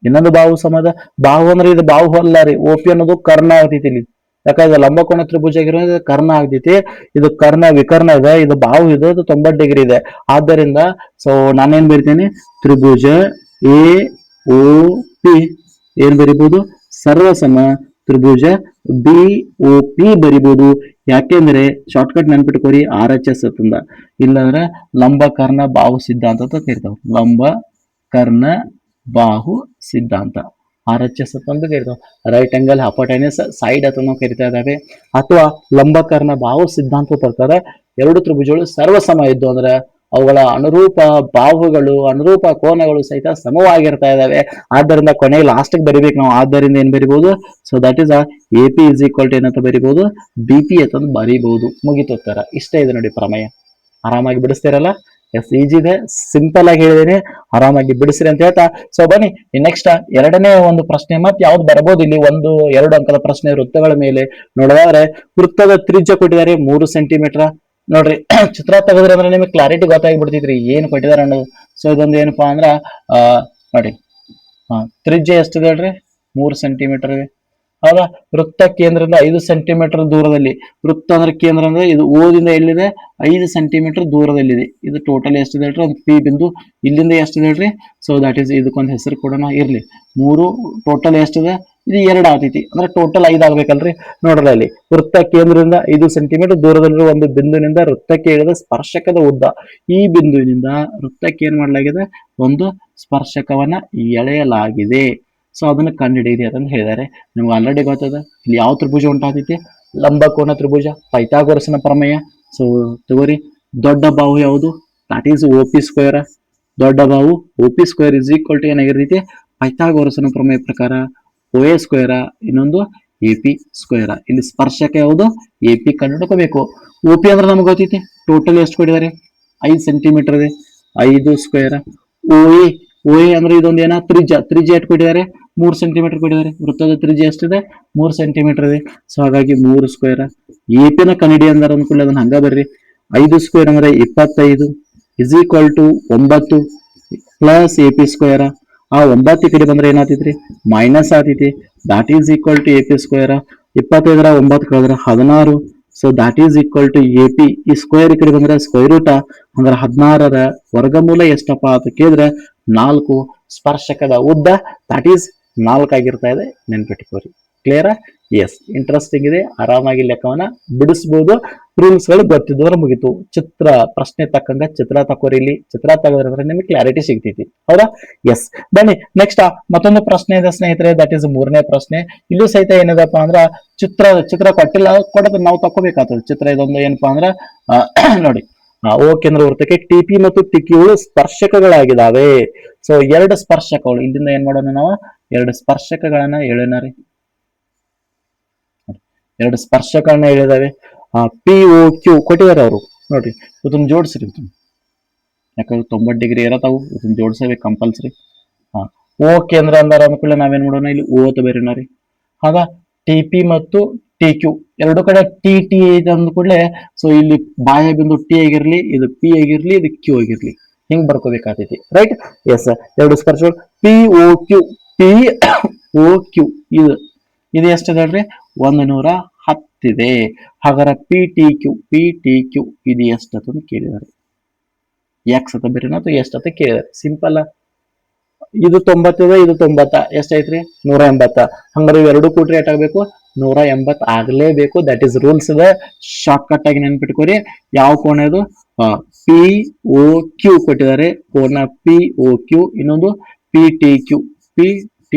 ಇನ್ನೊಂದು ಬಾಹು ಸಮ ಇದೆ. ಬಾಹು ಅಂದ್ರೆ ಇದು ಬಾಹು ಅಲ್ಲ ರೀ, ಓಪಿ ಅನ್ನೋದು ಕರ್ಣ ಆಗ್ತೈತಿ ಇಲ್ಲಿ. ಯಾಕಂದ್ರೆ ಲಂಬಕೋನ ತ್ರಿಭುಜ ಆಗಿರೋದು ಕರ್ಣ ಆಗ್ತೈತಿ, ಇದು ಕರ್ಣ ವಿಕರ್ಣ ಇದೆ, ಇದು ಬಾಹು ಇದೆ, ಇದು 90 ಡಿಗ್ರಿ ಇದೆ. ಆದ್ದರಿಂದ ಸೊ ನಾನೇನ್ ಬರಿತೇನೆ, ತ್ರಿಭುಜ ಎ ಓ ಪಿ ಏನ್ ಬರಿಬಹುದು, ಸರ್ವಸಮ ತ್ರಿಭುಜ ಬಿ ಓ ಪಿ ಬರಿಬಹುದು. ಯಾಕೆಂದ್ರೆ ಶಾರ್ಟ್ಕಟ್ ನೆನ್ಪಿಟ್ಕೋರಿ, ಆರ್ ಎಚ್ ಎಸ್ ಅಂತಂದ. ಇಲ್ಲಾಂದ್ರೆ ಲಂಬ ಕರ್ಣ ಬಾಹು ಸಿದ್ಧಾಂತ ಅಂತ ಕರಿತಾವ, ಲಂಬ ಕರ್ಣ ಬಾಹು ಸಿದ್ಧಾಂತ, ಆರ್ ಎಚ್ ಎಸ್ ಅಂತ ಕರಿತಾವ. ರೈಟ್ ಆಂಗಲ್ ಹೈಪೋಟೆನಸ್ ಸೈಡ್ ಅಂತ ನಾವು ಕರಿತಾ ಇದ್ದಾವೆ. ಅಥವಾ ಲಂಬಕರ್ಣ ಬಾಹು ಸಿದ್ಧಾಂತ ಪ್ರಕಾರ ಎರಡು ತ್ರಿಭುಜಗಳು ಸರ್ವಸಮ ಇದ್ದು ಅಂದ್ರೆ ಅವುಗಳ ಅನುರೂಪ ಬಾಹುಗಳು, ಅನುರೂಪ ಕೋನಗಳು ಸಹಿತ ಸಮವಾಗಿರ್ತಾ ಇದಾವೆ. ಆದ್ದರಿಂದ ಕೊನೆಗೆ ಲಾಸ್ಟಿಗೆ ಬರಿಬೇಕು ನಾವು. ಆದ್ದರಿಂದ ಏನ್ ಬರಿಬಹುದು, so that is A P is equal to ಏನಂತ ಬರಿಬಹುದು, ಬಿ ಪಿ ಅಂತ ಬರಿಬಹುದು. ಮುಗಿತೋಗ್ತಾರ. ಇಷ್ಟೇ ಇದೆ ನೋಡಿ ಪ್ರಮೇಯ. ಆರಾಮಾಗಿ ಬಿಡಿಸ್ತಿರಲ್ಲ. ಎಸ್, ಈಜಿ ಇದೆ, ಸಿಂಪಲ್ ಆಗಿ ಹೇಳಿದೇನೆ, ಆರಾಮಾಗಿ ಬಿಡಿಸ್ರಿ ಅಂತ ಹೇಳ್ತಾ ಸೊ ಬನ್ನಿ ನೆಕ್ಸ್ಟ್ ಎರಡನೇ ಒಂದು ಪ್ರಶ್ನೆ. ಮತ್ತೆ ಯಾವ್ದು ಬರಬಹುದು ಇಲ್ಲಿ, 1-2 ಅಂಕದ ಪ್ರಶ್ನೆ ವೃತ್ತಗಳ ಮೇಲೆ ನೋಡಿದ್ರೆ, ವೃತ್ತದ ತ್ರಿಜ್ಯ ಕೊಟ್ಟಿದ್ದಾರೆ 3 ಸೆಂಟಿಮೀಟರ್. ನೋಡ್ರಿ ಚಿತ್ರ ತೆಗೆದ್ರೆ ಅಂದ್ರೆ ನಿಮಗೆ ಕ್ಲಾರಿಟಿ ಗೊತ್ತಾಗ್ಬಿಡ್ತೈತ್ರಿ ಏನ್ ಕೊಟ್ಟಿದಾರೆ ಅನ್ನೋದು. ಸೊ ಇದೊಂದು ಏನಪ್ಪಾ ಅಂದ್ರ ನೋಡಿ ತ್ರಿಜ್ಯ ಎಷ್ಟಿದೆ ಹೇಳ್ರಿ, 3 ಸೆಂಟಿಮೀಟರ್ ಇದೆ. ಹೌದಾ, ವೃತ್ತ ಕೇಂದ್ರದಿಂದ 5 ಸೆಂಟಿಮೀಟರ್ ದೂರದಲ್ಲಿ, ವೃತ್ತ ಅಂದ್ರೆ ಕೇಂದ್ರ ಅಂದ್ರೆ ಇದು ಓದಿಂದ ಎಲ್ಲಿದೆ, 5 ಸೆಂಟಿಮೀಟರ್ ದೂರದಲ್ಲಿದೆ. ಇದು ಟೋಟಲ್ ಎಷ್ಟಿದೆ ಹೇಳ್ರಿ, ಒಂದು ಪಿ ಬಿಂದು ಇಲ್ಲಿಂದ ಎಷ್ಟಿದೆ ಹೇಳ್ರಿ. ಸೊ ದಟ್ ಈಸ್ ಇದಕ್ಕೊಂದು ಹೆಸರು ಕೊಡೋಣ ಇರ್ಲಿ. 3 ಟೋಟಲ್ ಎಷ್ಟಿದೆ, ಇದು 2 ಆಗ್ತೈತಿ, ಅಂದ್ರೆ ಟೋಟಲ್ 5 ಆಗ್ಬೇಕಲ್ರಿ. ನೋಡ್ರಿ ಅಲ್ಲಿ ವೃತ್ತ ಕೇಂದ್ರದಿಂದ 5 ಸೆಂಟಿಮೀಟರ್ ದೂರದಲ್ಲಿರುವ ಒಂದು ಬಿಂದುವಿನಿಂದ ವೃತ್ತಕ್ಕೆ ಇಳಿದ ಸ್ಪರ್ಶಕದ ಉದ್ದ. ಈ ಬಿಂದುವಿನಿಂದ ವೃತ್ತಕ್ಕೆ ಏನ್ ಮಾಡಲಾಗಿದೆ, ಒಂದು ಸ್ಪರ್ಶಕವನ್ನ ಎಳೆಯಲಾಗಿದೆ. ಸೊ ಅದನ್ನ ಕಂಡುಹಿಡಿಯಿರಿ ಅಂತ ಹೇಳಿದ್ದಾರೆ. ನಿಮ್ಗೆ ಆಲ್ರೆಡಿ ಗೊತ್ತದ ಇಲ್ಲಿ ಯಾವ ತ್ರಿಭುಜ ಉಂಟಾಗ್ತೈತಿ, ಲಂಬಕೋನ ತ್ರಿಭುಜ, ಪೈಥಾಗೋರಸ್ನ ಪ್ರಮೇಯ. ಸೊ ತಗೋರಿ, ದೊಡ್ಡ ಬಾಹು ಯಾವುದು, that is O P square. ದೊಡ್ಡ ಬಾಹು O P square is equal to ಏನಾಗಿರ್ತೈತಿ, ಪೈಥಾಗೋರಸ್ನ ಪ್ರಮೇಯ ಪ್ರಕಾರ ಓ ಎ ಸ್ಕ್ವೇರ, ಇನ್ನೊಂದು ಎ ಪಿ ಸ್ಕ್ವೇರ. ಇಲ್ಲಿ ಸ್ಪರ್ಶಕ ಯಾವುದು, ಎ ಪಿ ಕಂಡುಹಿಡ್ಕೋಬೇಕು. ಓ ಪಿ ಅಂದ್ರೆ ನಮ್ಗೆ ಗೊತ್ತೈತಿ, ಟೋಟಲ್ ಎಷ್ಟು ಕೊಟ್ಟಿದ್ದಾರೆ, 5 ಸೆಂಟಿಮೀಟರ್ ಇದೆ, 5 ಸ್ಕ್ವೇರ್. ಓ ಎ ಅಂದ್ರೆ ಇದೊಂದು ಏನ ತ್ರಿಜ್ಯ, ತ್ರಿಜ್ಯ ಎಷ್ಟು ಕೊಟ್ಟಿದ್ದಾರೆ, 3 ಸೆಂಟಿಮೀಟರ್ ಕೊಟ್ಟಿದ್ದಾರೆ. ವೃತ್ತದ ತ್ರಿಜ್ಯ ಎಷ್ಟಿದೆ, 3 ಸೆಂಟಿಮೀಟರ್ ಇದೆ. ಸೊ ಹಾಗಾಗಿ 3 ಸ್ಕ್ವೇರ್. ಎ ಪಿನ ಕನ್ನಡಿ ಅಂದ್ರೆ ಅನ್ಕೊಳ್ಳಿ, ಅದನ್ನ ಹಂಗ ಬರ್ರಿ. 5 ಸ್ಕ್ವೇರ್ ಅಂದ್ರೆ 25 is equal to 9 plus a p square. ಆ 9 ಕಡೆ ಬಂದ್ರೆ ಏನಾಗ್ತೈತ್ರಿ, ಮೈನಸ್ ಆಗ್ತೈತಿ. That is equal to a p square. 25 9 ಕಳೆದ್ರೆ 16. So that is equal to a p. ಈ ಸ್ಕ್ವೇರ್ ಈ ಕಡೆ ಬಂದ್ರೆ ಸ್ಕ್ವೇರ್ ರೂಟ, ಅಂದ್ರೆ 16ರ ವರ್ಗಮೂಲ ಎಷ್ಟಪ್ಪ ಅಂತ ಕೇಳಿದ್ರೆ 4. ಸ್ಪರ್ಶಕದ ಉದ್ದ ದಟ್ ಈಸ್ 4 ಆಗಿರ್ತಾ ಇದೆ, ನೆನ್ಪಿಟ್ಕೋರಿ. ಕ್ಲಿಯರ್? ಎಸ್, ಇಂಟ್ರೆಸ್ಟಿಂಗ್ ಇದೆ, ಆರಾಮಾಗಿ ಲೆಕ್ಕವನ್ನ ಬಿಡಿಸಬಹುದು. ರೂಲ್ಸ್ ಗಳು ಗೊತ್ತಿದ್ದವ್ರ ಮುಗಿತು. ಚಿತ್ರ ಪ್ರಶ್ನೆ ತಕ್ಕಂಗ ಚಿತ್ರ ತಕೋರಿ. ಇಲ್ಲಿ ಚಿತ್ರ ತಗೋದ್ರೆ ನಿಮಗೆ ಕ್ಲಾರಿಟಿ ಸಿಗ್ತೈತಿ. ಹೌದಾ? ಎಸ್, ಬನ್ನಿ ನೆಕ್ಸ್ಟ್ ಮತ್ತೊಂದು ಪ್ರಶ್ನೆ ಇದೆ ಸ್ನೇಹಿತರೆ, ದಟ್ ಈಸ್ 3ನೇ ಪ್ರಶ್ನೆ. ಇಲ್ಲೂ ಸಹಿತ ಏನಿದೆಪ್ಪ ಅಂದ್ರ ಚಿತ್ರ ಕೊಟ್ಟಿಲ್ಲ, ಕೊಡೋದು ನಾವು ತಕೋಬೇಕಾಗ್ತದೆ. ಚಿತ್ರ ಇದೊಂದು ಏನಪ್ಪಾ ಅಂದ್ರ ನೋಡಿ, ಓ ಕೇಂದ್ರ ವೃತ್ತಕ್ಕೆ ಟಿಪಿ ಮತ್ತು ಟಿಕ್ಯೂಗಳು ಸ್ಪರ್ಶಕಗಳಾಗಿದ್ದಾವೆ. ಸೊ 2 ಸ್ಪರ್ಶಕಗಳು, ಇಲ್ಲಿಂದ ಏನ್ ಮಾಡೋಣ ನಾವು, 2 ಸ್ಪರ್ಶಕಗಳನ್ನ ಎಳೆನರಿ, 2 ಸ್ಪರ್ಶಕಗಳನ್ನ ಎಳೆದಾವೆ. ಪಿ ಓ ಕ್ಯೂ ಕೊಟ್ಟಿದ್ದಾರೆ ಅವರು. ನೋಡ್ರಿ ಇದನ್ನ ಜೋಡಿಸ್ರಿ, ಯಾಕಂದ್ರೆ 90 ಡಿಗ್ರಿ ಇರತಾವು, ಇದನ್ನ ಜೋಡಿಸಬೇಕು ಕಂಪಲ್ಸರಿ. ಓ ಕೇಂದ್ರ ಅಂದಾರ ಅಂದ್ಕೊಳ್ಳಿ ನಾವೇನ್ ಮಾಡೋಣ, ಇಲ್ಲಿ ಓ ಅಂತ ಬೇರೆನ ರೀ. ಆಗ ಟಿ ಪಿ ಮತ್ತು ಟಿ ಕ್ಯೂ ಎರಡು ಕಡೆ ಟಿ ಟಿ ಇದೆ ಅಂದ್ಕೂಡ್ಲೆ, ಸೊ ಇಲ್ಲಿ ಬಾಹ್ಯ ಬಿಂದು ಟಿ ಆಗಿರ್ಲಿ, ಇದು ಪಿ ಆಗಿರ್ಲಿ, ಇದು ಕ್ಯೂ ಆಗಿರ್ಲಿ, ಹಿಂಗ್ ಬರ್ಕೋಬೇಕಾಗ್ತೈತಿ. ರೈಟ್? ಎಸ್, 2 ಸ್ಪರ್ಶಗಳು P O Q, P O Q ಇದು ಎಷ್ಟಿದೆ ಹೇಳ್ರಿ, 110 ಇದೆ. ಹಾಗಾದ್ರೆ ಪಿ ಟಿ ಕ್ಯೂ ಇದು ಎಷ್ಟಂತ ಕೇಳಿದಾರೆ, ಎಕ್ಸ್ ಅಂತ ಬೇರೆ ಅಥವಾ ಎಷ್ಟಂತ ಕೇಳಿದಾರೆ. ಸಿಂಪಲ್. ಇದು 90 ಇದೆ, ಇದು 90, ಎಷ್ಟೈತ್ರಿ, 180. ಹಂಗಾರೆ ಇವೆರಡು ಕೂಟ್ರಿ ಎಷ್ಟಾಗಬೇಕು, 180 ಆಗ್ಲೇಬೇಕು. ದಟ್ ಈಸ್ ರೂಲ್ಸ್ ಇದೆ. ಶಾರ್ಟ್ ಕಟ್ ಆಗಿ ನೆನ್ಪಿಟ್ಕೋರಿ. ಯಾವ ಕೋಣ ಇದು, ಪಿ ಓ ಕ್ಯೂ ಕೊಟ್ಟಿದ್ದಾರೆ, ಕೋಣ ಪಿ ಓ ಕ್ಯೂ. ಇನ್ನೊಂದು ಪಿ ಟಿ ಕ್ಯೂ.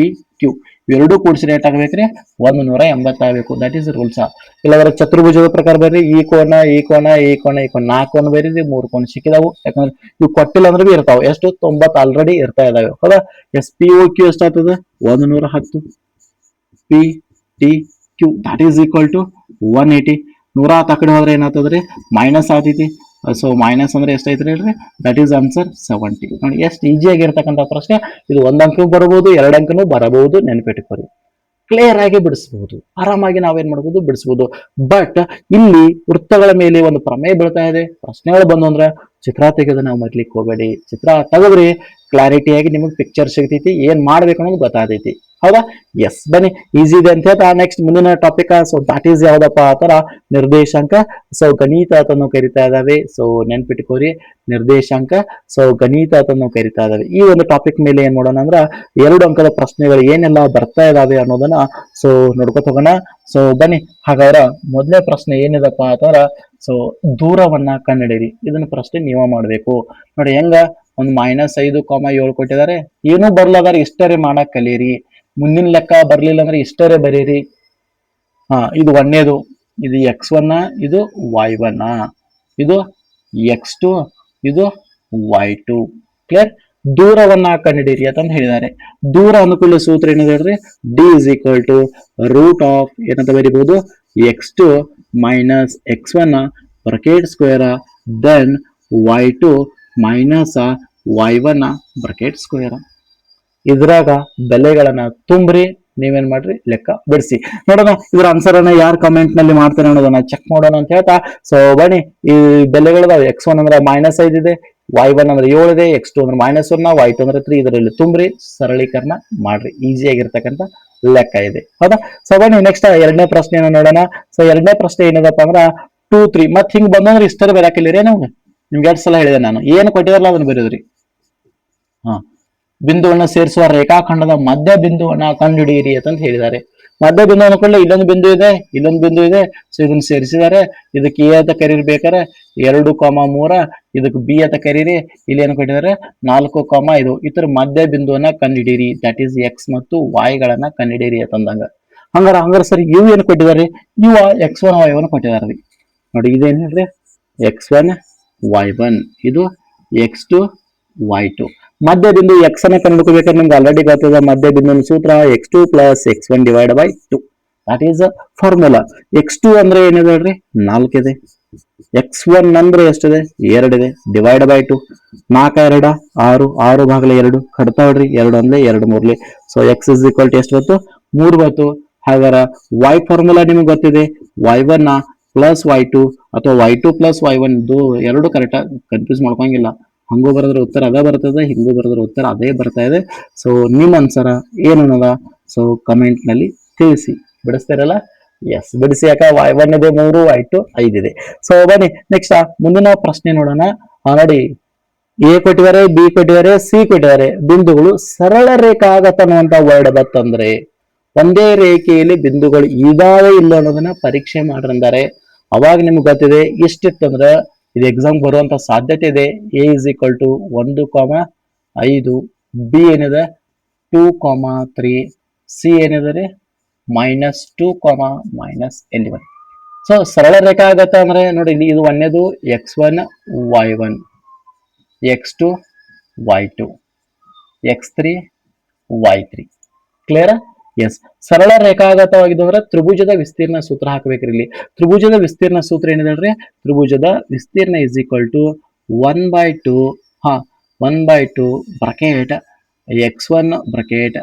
ಎರಡು ಕೂಡಿಸಿ ಏಟ್ ಆಗ್ಬೇಕ್ರಿ 180 ಆಗ್ಬೇಕು. That is rules. ಇಲ್ಲಾಂದ್ರೆ ಚತುರ್ಭುಜದ ಪ್ರಕಾರ ಬರ್ರಿ ಈ ಕೋನ ಈ ಕೋನ ಈ ಕೋನ ಈ ಕೋನ 4 ಕೋನ ಬೇರೆ 3 ಕೋನ ಸಿಕ್ಕಿದಾವು. ಯಾಕಂದ್ರೆ ಇವು ಕೊಟ್ಟಿಲ್ಲ ಅಂದ್ರೆ ಬಿ ಇರ್ತಾವ. ಎಷ್ಟು 90 ಆಲ್ರೆಡಿ ಇರ್ತಾ ಇದಾವೆ. ಹೌದಾ? ಎಸ್ ಪಿ ಓ ಕ್ಯೂ ಎಷ್ಟಾಗ್ತದೆ 110 P T Q that is equal to 180. 110 ಆ ಕಡೆ ಹೋದ್ರೆ ಏನಾಗ್ತದ್ರಿ ಮೈನಸ್ ಆಗ್ತೈತಿ. ಸೊ ಮೈನಸ್ ಅಂದ್ರೆ ಎಷ್ಟೈತ್ರಿ ಹೇಳ್ರಿ? That is answer 70. ನೋಡಿ ಎಷ್ಟು ಈಜಿ ಆಗಿರ್ತಕ್ಕಂಥ ಪ್ರಶ್ನೆ ಇದು. 1 ಅಂಕನೂ ಬರಬಹುದು, 2 ಅಂಕನೂ ಬರಬಹುದು. ನೆನಪಿಟ್ಟುಕೊಳ್ಳಿ, ಕ್ಲಿಯರ್ ಆಗಿ ಬಿಡಿಸಬಹುದು, ಆರಾಮಾಗಿ ನಾವೇನ್ ಮಾಡಬಹುದು ಬಿಡಿಸಬಹುದು. ಬಟ್ ಇಲ್ಲಿ ವೃತ್ತಗಳ ಮೇಲೆ ಒಂದು ಪ್ರಮೇಯ ಬೀಳ್ತಾ ಇದೆ. ಪ್ರಶ್ನೆಗಳು ಬಂದು ಅಂದ್ರೆ ಚಿತ್ರ ತೆಗೆದು ನಾವು ಮರ್ಲಿಕ್ಕೆ ಹೋಗಬೇಡಿ. ಚಿತ್ರ ತೆಗೆದ್ರಿ ಕ್ಲಾರಿಟಿಯಾಗಿ ನಿಮಗೆ ಪಿಕ್ಚರ್ ಸಿಗ್ತೈತಿ, ಏನ್ ಮಾಡ್ಬೇಕು ಅನ್ನೋದು ಗೊತ್ತಾಗ್ತೈತಿ. ಹೌದಾ? ಎಸ್, ಬನ್ನಿ ಈಸಿ ಇದೆ ಅಂತ ಹೇಳ್ತಾ ನೆಕ್ಸ್ಟ್ ಮುಂದಿನ ಟಾಪಿಕ್. ಸೊ ದಟ್ ಈಸ್ ಯಾವ್ದಪ್ಪ ಆತರ ನಿರ್ದೇಶಾಂಕ. ಸೊ ಗಣಿತ ಅಂತನೂ ಕರಿತಾ ಇದಾವೆ. ಸೊ ನೆನ್ಪಿಟ್ಕೋರಿ, ನಿರ್ದೇಶಾಂಕ. ಸೊ ಗಣಿತ ಅಂತನೂ ಕರಿತಾ ಇದಾವೆ. ಈ ಒಂದು ಟಾಪಿಕ್ ಮೇಲೆ ಏನ್ ಮಾಡೋಣ ಅಂದ್ರ 2 ಅಂಕದ ಪ್ರಶ್ನೆಗಳು ಏನೆಲ್ಲ ಬರ್ತಾ ಇದಾವೆ ಅನ್ನೋದನ್ನ ಸೊ ನೋಡ್ಕೊತ ಹೋಗೋಣ. ಸೊ ಬನ್ನಿ ಹಾಗಾದ್ರೆ ಮೊದಲನೇ ಪ್ರಶ್ನೆ ಏನಿದಪ್ಪ ಅಂತಂದ್ರ ಸೊ ದೂರವನ್ನ ಕಂಡುಹಿಡಿಯಿರಿ. ಇದನ್ನ ಪ್ರಶ್ನೆ ನೀವ ಮಾಡ್ಬೇಕು. ನೋಡಿ ಹೆಂಗ, ಒಂದು -5,7 ಕೊಟ್ಟಿದ್ದಾರೆ. ಏನೂ ಬರ್ಲಾದಾರ ಇಷ್ಟರೇ ಮಾಡಕ್ ಕಲೀರಿ. ಮುಂದಿನ ಲೆಕ್ಕ ಬರ್ಲಿಲ್ಲ ಅಂದ್ರೆ ಇಷ್ಟರೇ ಬರೀರಿ. ಇದು ಒಂದೇದು, ಇದು x1, ಇದು y1, ಇದು x2, ಇದು y2. ಕ್ಲಿಯರ್? ದೂರವನ್ನ ಕಂಡುಹಿಡಿಯಿರಿ ಅಂತ ಹೇಳಿದ್ದಾರೆ. ದೂರ ಅನುಕೂಲ ಸೂತ್ರ ಏನಿದೆ ಹೇಳ್ರಿ? d is equal to root of ಏನಂತ ಬರೀಬಹುದು? x2 minus x1 bracket square then y2 minus y1 bracket square. ಇದ್ರಾಗ ಬೆಲೆಗಳನ್ನ ತುಂಬ್ರಿ, ನೀವೇನ್ ಮಾಡ್ರಿ ಲೆಕ್ಕ ಬಿಡಿಸಿ ನೋಡೋಣ. ಇದ್ರ ಆನ್ಸರ್ ಅನ್ನ ಯಾರು ಕಮೆಂಟ್ ನಲ್ಲಿ ಮಾಡ್ತಾರೆ ಅನ್ನೋದನ್ನ ಚೆಕ್ ಮಾಡೋಣ ಅಂತ ಹೇಳ್ತಾ ಸೊ ಬನ್ನಿ ಈ ಬೆಲೆಗಳದಾವೆ. x1 ಅಂದ್ರೆ -5 ಇದೆ, y1 ಅಂದ್ರೆ 7 ಇದೆ, x2 ಅಂದ್ರೆ -1, y2 ಅಂದ್ರೆ 3. ಇದರಲ್ಲಿ ತುಂಬ್ರಿ, ಸರಳೀಕರಣ ಮಾಡ್ರಿ. ಈಸಿ ಆಗಿರ್ತಕ್ಕಂಥ ಲೆಕ್ಕ ಇದೆ. ಹೌದಾ? ಸೊ ಬನ್ನಿ ನೆಕ್ಸ್ಟ್ ಎರಡನೇ ಪ್ರಶ್ನೆಯನ್ನ ನೋಡೋಣ. ಸೊ ಎರಡನೇ ಪ್ರಶ್ನೆ ಏನಿದಪ್ಪ ಅಂದ್ರ 2, 3 ಮತ್ ಹಿಂಗ್ ಬಂದಂದ್ರೆ ಇಷ್ಟರ ಬರಾಕಿಲ್ಲರಿ. ನಮ್ಗೆ ನಿಮ್ಗೆ 2 ಸಲ ಹೇಳಿದೆ ನಾನು. ಏನು ಕೊಟ್ಟಿದಾರಲ್ಲ ಅದನ್ನ ಬರೆಯೋದ್ರಿ. ಬಿಂದುವನ್ನ ಸೇರಿಸುವ ರೇಖಾಖಂಡದ ಮಧ್ಯ ಬಿಂದುವನ್ನ ಕಂಡುಹಿಡಿಯಿರಿ ಅಂತ ಹೇಳಿದ್ದಾರೆ. ಮಧ್ಯ ಬಿಂದು ಅನ್ಕೊಳ್ಳಿ, ಇಲ್ಲೊಂದು ಬಿಂದು ಇದೆ, ಇಲ್ಲೊಂದು ಬಿಂದು ಇದೆ. ಸೊ ಇದನ್ನ ಸೇರಿಸಿದ್ದಾರೆ. ಇದಕ್ಕೆ ಎ ಅಂತ ಕರೀಬೇಕಾರೆ 2,3, ಇದಕ್ಕೆ ಬಿ ಅಂತ ಕರೀರಿ. ಇಲ್ಲಿ ಏನು ಕೊಟ್ಟಿದ್ದಾರೆ 4,5. ಇತರ ಮಧ್ಯ ಬಿಂದುವನ್ನ ಕಂಡುಹಿಡಿಯಿರಿ. ದಟ್ ಈಸ್ ಎಕ್ಸ್ ಮತ್ತು ವಾಯ್ ಗಳನ್ನ ಕಂಡುಹಿಡಿಯಿರಿ ಅಂತಂದಂಗ. ಹಂಗಾರ ಸರಿ ಇವು ಏನು ಕೊಟ್ಟಿದ್ದಾರೆ? ಇವ x1 y1 ಕೊಟ್ಟಿದ್ದಾರೆ. ನೋಡಿ ಇದೇನ್ ಹೇಳ್ರಿ? x1 y1, ಇದು x2 y2. ಮಧ್ಯ ಬಿಂದು ಎಕ್ಸ್ ಅನ್ನ ಕಂಡುಹಿಡಿಯಬೇಕಾದ್ರೆ ನಿಮ್ಗೆ ಆಲ್ರೆಡಿ ಗೊತ್ತಿದೆ. ಮಧ್ಯ ಬಿಂದುವಿನ ಸೂತ್ರ x2 + x1 / 2. That is formula. x2 ಅಂದ್ರೆ ಏನಿದೆ ಹೇಳ್ರಿ? 4 ಇದೆ. x1 ಅಂದ್ರೆ ಎಷ್ಟಿದೆ? 2 ಇದೆ. /2. 4 2 6, 6/2 ಕಟ್ತಾ ನೋಡ್ರಿ. 2 ಅಂದ್ರೆ 2 3. So x is equal to ಎಷ್ಟು ಬಂತು? 3 ಬಂತು. ಹಾಗಾದ್ರೆ y ಫಾರ್ಮುಲಾ ನಿಮಗೆ ಗೊತ್ತಿದೆ. y1 + y2 ಅಥವಾ y2 + y1 ಎರಡು ಕರೆಕ್ಟ್, ಕನ್ಫ್ಯೂಸ್ ಮಾಡ್ಕೊಂಗಿಲ್ಲ. ಹಂಗೂ ಬರೆದ್ರೆ ಉತ್ತರ ಅದೇ ಬರ್ತದೆ, ಹಿಂಗೂ ಬರೆದ್ರೆ ಉತ್ತರ ಅದೇ ಬರ್ತಾ ಇದೆ. ಸೊ ನಿಮ್ಮ ಆನ್ಸರ್ ಏನು ಅನ್ನೋದ ಸೊ ಕಮೆಂಟ್ ನಲ್ಲಿ ತಿಳಿಸಿ. ಬಿಡಿಸ್ತಾರಲ್ಲ? ಎಸ್, ಬಿಡಿಸಿ. ಯಾಕ y1 ಇದೆ 3, y2 5 ಇದೆ. ಸೊ ಬನ್ನಿ ನೆಕ್ಸ್ಟ್ ಮುಂದಿನ ಪ್ರಶ್ನೆ ನೋಡೋಣ. ನೋಡಿ ಎ ಕೊಟ್ಟಿದ್ದಾರೆ, ಬಿ ಕೊಟ್ಟಿದ್ದಾರೆ, ಸಿ ಕೊಟ್ಟಿದ್ದಾರೆ. ಬಿಂದುಗಳು ಸರಳ ರೇಖಾಗತ ಅನ್ನುವಂತ ವರ್ಡ್ ಬತ್ತಂದ್ರೆ ಒಂದೇ ರೇಖೆಯಲ್ಲಿ ಬಿಂದುಗಳು ಇದಾವೆ ಇಲ್ಲ ಅನ್ನೋದನ್ನ ಪರೀಕ್ಷೆ ಮಾಡ್ರಂದಾರೆ. ಅವಾಗ ನಿಮ್ಗೆ ಗೊತ್ತಿದೆ ಇಷ್ಟಿತ್ತಂದ್ರೆ ಇದು ಎಕ್ಸಾಮ್ ಬರುವಂತ ಸಾಧ್ಯತೆ ಇದೆ. A is equal to 1,5, B ಏನಿದೆ 2,3, ಸಿ ಏನಿದೆ -2, -11. ಸೊ ಸರಳ ರೇಖಾ ಆಗತ್ತ ಅಂದ್ರೆ ನೋಡಿ ಇಲ್ಲಿ ಇದು ಒಂದೇದು x1 y1, x2 y2, x3 y3. Clear? S, ಸರಳ ರೇಖಾಗತವಾಗಿದ್ದು ಅಂದ್ರೆ ತ್ರಿಭುಜದ ವಿಸ್ತೀರ್ಣ ಸೂತ್ರ ಹಾಕ್ಬೇಕ್ರಿ. ಇಲ್ಲಿ ತ್ರಿಭುಜದ ವಿಸ್ತೀರ್ಣ ಸೂತ್ರ ಏನಿದೆ ಹೇಳ್ರಿ? ತ್ರಿಭುಜದ ವಿಸ್ತೀರ್ಣ is equal to 1/2 1/2 bracket x1 bracket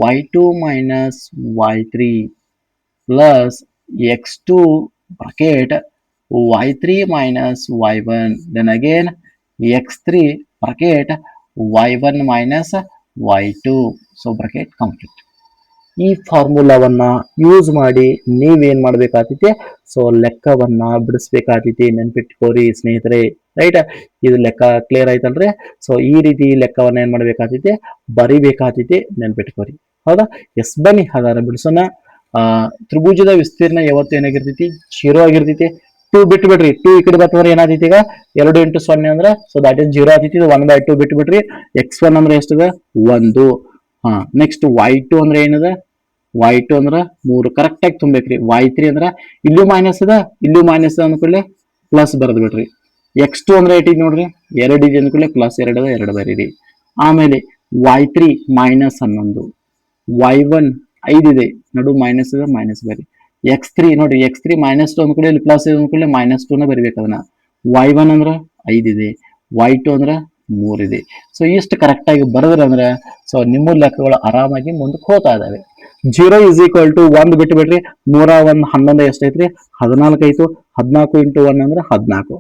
y2 - y3 plus x2 bracket y3 - y1 then again x3 bracket y1 - y2. So bracket complete. ಈ ಫಾರ್ಮುಲಾವನ್ನ ಯೂಸ್ ಮಾಡಿ ನೀವೇನ್ ಮಾಡ್ಬೇಕಾಗ್ತೈತಿ? ಸೊ ಲೆಕ್ಕವನ್ನ ಬಿಡಿಸ್ಬೇಕಾಗ್ತೈತಿ. ನೆನ್ಪಿಟ್ಕೋರಿ ಸ್ನೇಹಿತರೆ, ರೈಟ್? ಇದು ಲೆಕ್ಕ ಕ್ಲಿಯರ್ ಆಯ್ತಲ್ರಿ? ಸೊ ಈ ರೀತಿ ಲೆಕ್ಕವನ್ನ ಏನ್ ಮಾಡ್ಬೇಕಾಗ್ತೈತಿ? ಬರಿಬೇಕಾಗ್ತೈತಿ. ನೆನ್ಪಿಟ್ಕೋರಿ. ಹೌದಾ? ಎಸ್, ಬನ್ನಿ ಹಾಗಾದ್ರೆ ಬಿಡಿಸೋಣ. ತ್ರಿಭುಜದ ವಿಸ್ತೀರ್ಣ ಯಾವತ್ತು ಏನಾಗಿರ್ತೈತಿ? 0 ಆಗಿರ್ತೈತಿ. 2 ಬಿಟ್ಟು ಬಿಡ್ರಿ. 2 ಈ ಕಡೆ ಬರ್ತಂದ್ರೆ ಏನಾಗ್ತೈತಿ? ಈಗ 2 × 0 ಅಂದ್ರೆ ಸೊ ದಟ್ ಇಸ್ 0 ಆಗ್ತೈತಿ. 1/2 ಬಿಟ್ಟು ಬಿಡ್ರಿ. x1 ಅಂದ್ರೆ ಎಷ್ಟಿದೆ? 1. ಹಾ ನೆಕ್ಸ್ಟ್ y2 ಅಂದ್ರೆ ಏನದ y2 ಅಂದ್ರ 3 ಕರೆಕ್ಟ್ ಆಗಿ ತುಂಬೇಕ್ರಿ. y3 ಅಂದ್ರ ಇಲ್ಲೂ ಮೈನಸ್ ಅದ ಇಲ್ಲೂ ಮೈನಸ್ ಅದ ಅಂದ್ಕೊಳ್ಳಿ ಪ್ಲಸ್ ಬರ್ದ್ ಬಿಡ್ರಿ. x2 ಅಂದ್ರೆ ಏಟಿದ್ ನೋಡ್ರಿ 2 ಇದೆ ಅಂದ್ಕೊಳ್ಳಿ ಪ್ಲಸ್ 2 ಅದ 2 ಬರೀರಿ. ಆಮೇಲೆ y3 ಮೈನಸ್ 11, y1 5 ಇದೆ ನಡು ಮೈನಸ್ ಅದ ಮೈನಸ್ ಬರಿ. x3 ನೋಡ್ರಿ x3 ಮೈನಸ್ 2 ಅಂದ್ಕೊಳ್ಳಿ ಇಲ್ಲಿ ಪ್ಲಸ್ ಇದೆ ಅಂದ್ಕೊಳ್ಳಿ ಮೈನಸ್ 2 ನ ಬರಿಬೇಕು ಅದನ್ನ. y1 ಅಂದ್ರ 5 ಇದೆ, y2 ಅಂದ್ರ 3 ಇದೆ. ಸೊ ಇಷ್ಟು ಕರೆಕ್ಟ್ ಆಗಿ ಬರೆದ್ರೆ ಅಂದ್ರೆ ಸೊ ನಿಮ್ಮ ಲೆಕ್ಕಗಳು ಆರಾಮಾಗಿ ಮುಂದಕ್ಕೆ ಹೋಗ್ತಾ ಇದಾವೆ. 0 ಇಸ್ ಈಕ್ವಲ್ ಟು 1 ಬಿಟ್ಟು ಬಿಡ್ರಿ. 1 11 ಎಷ್ಟೈತ್ರಿ 14 ಐತು. 14 ಇಂಟು 1 ಅಂದ್ರೆ 14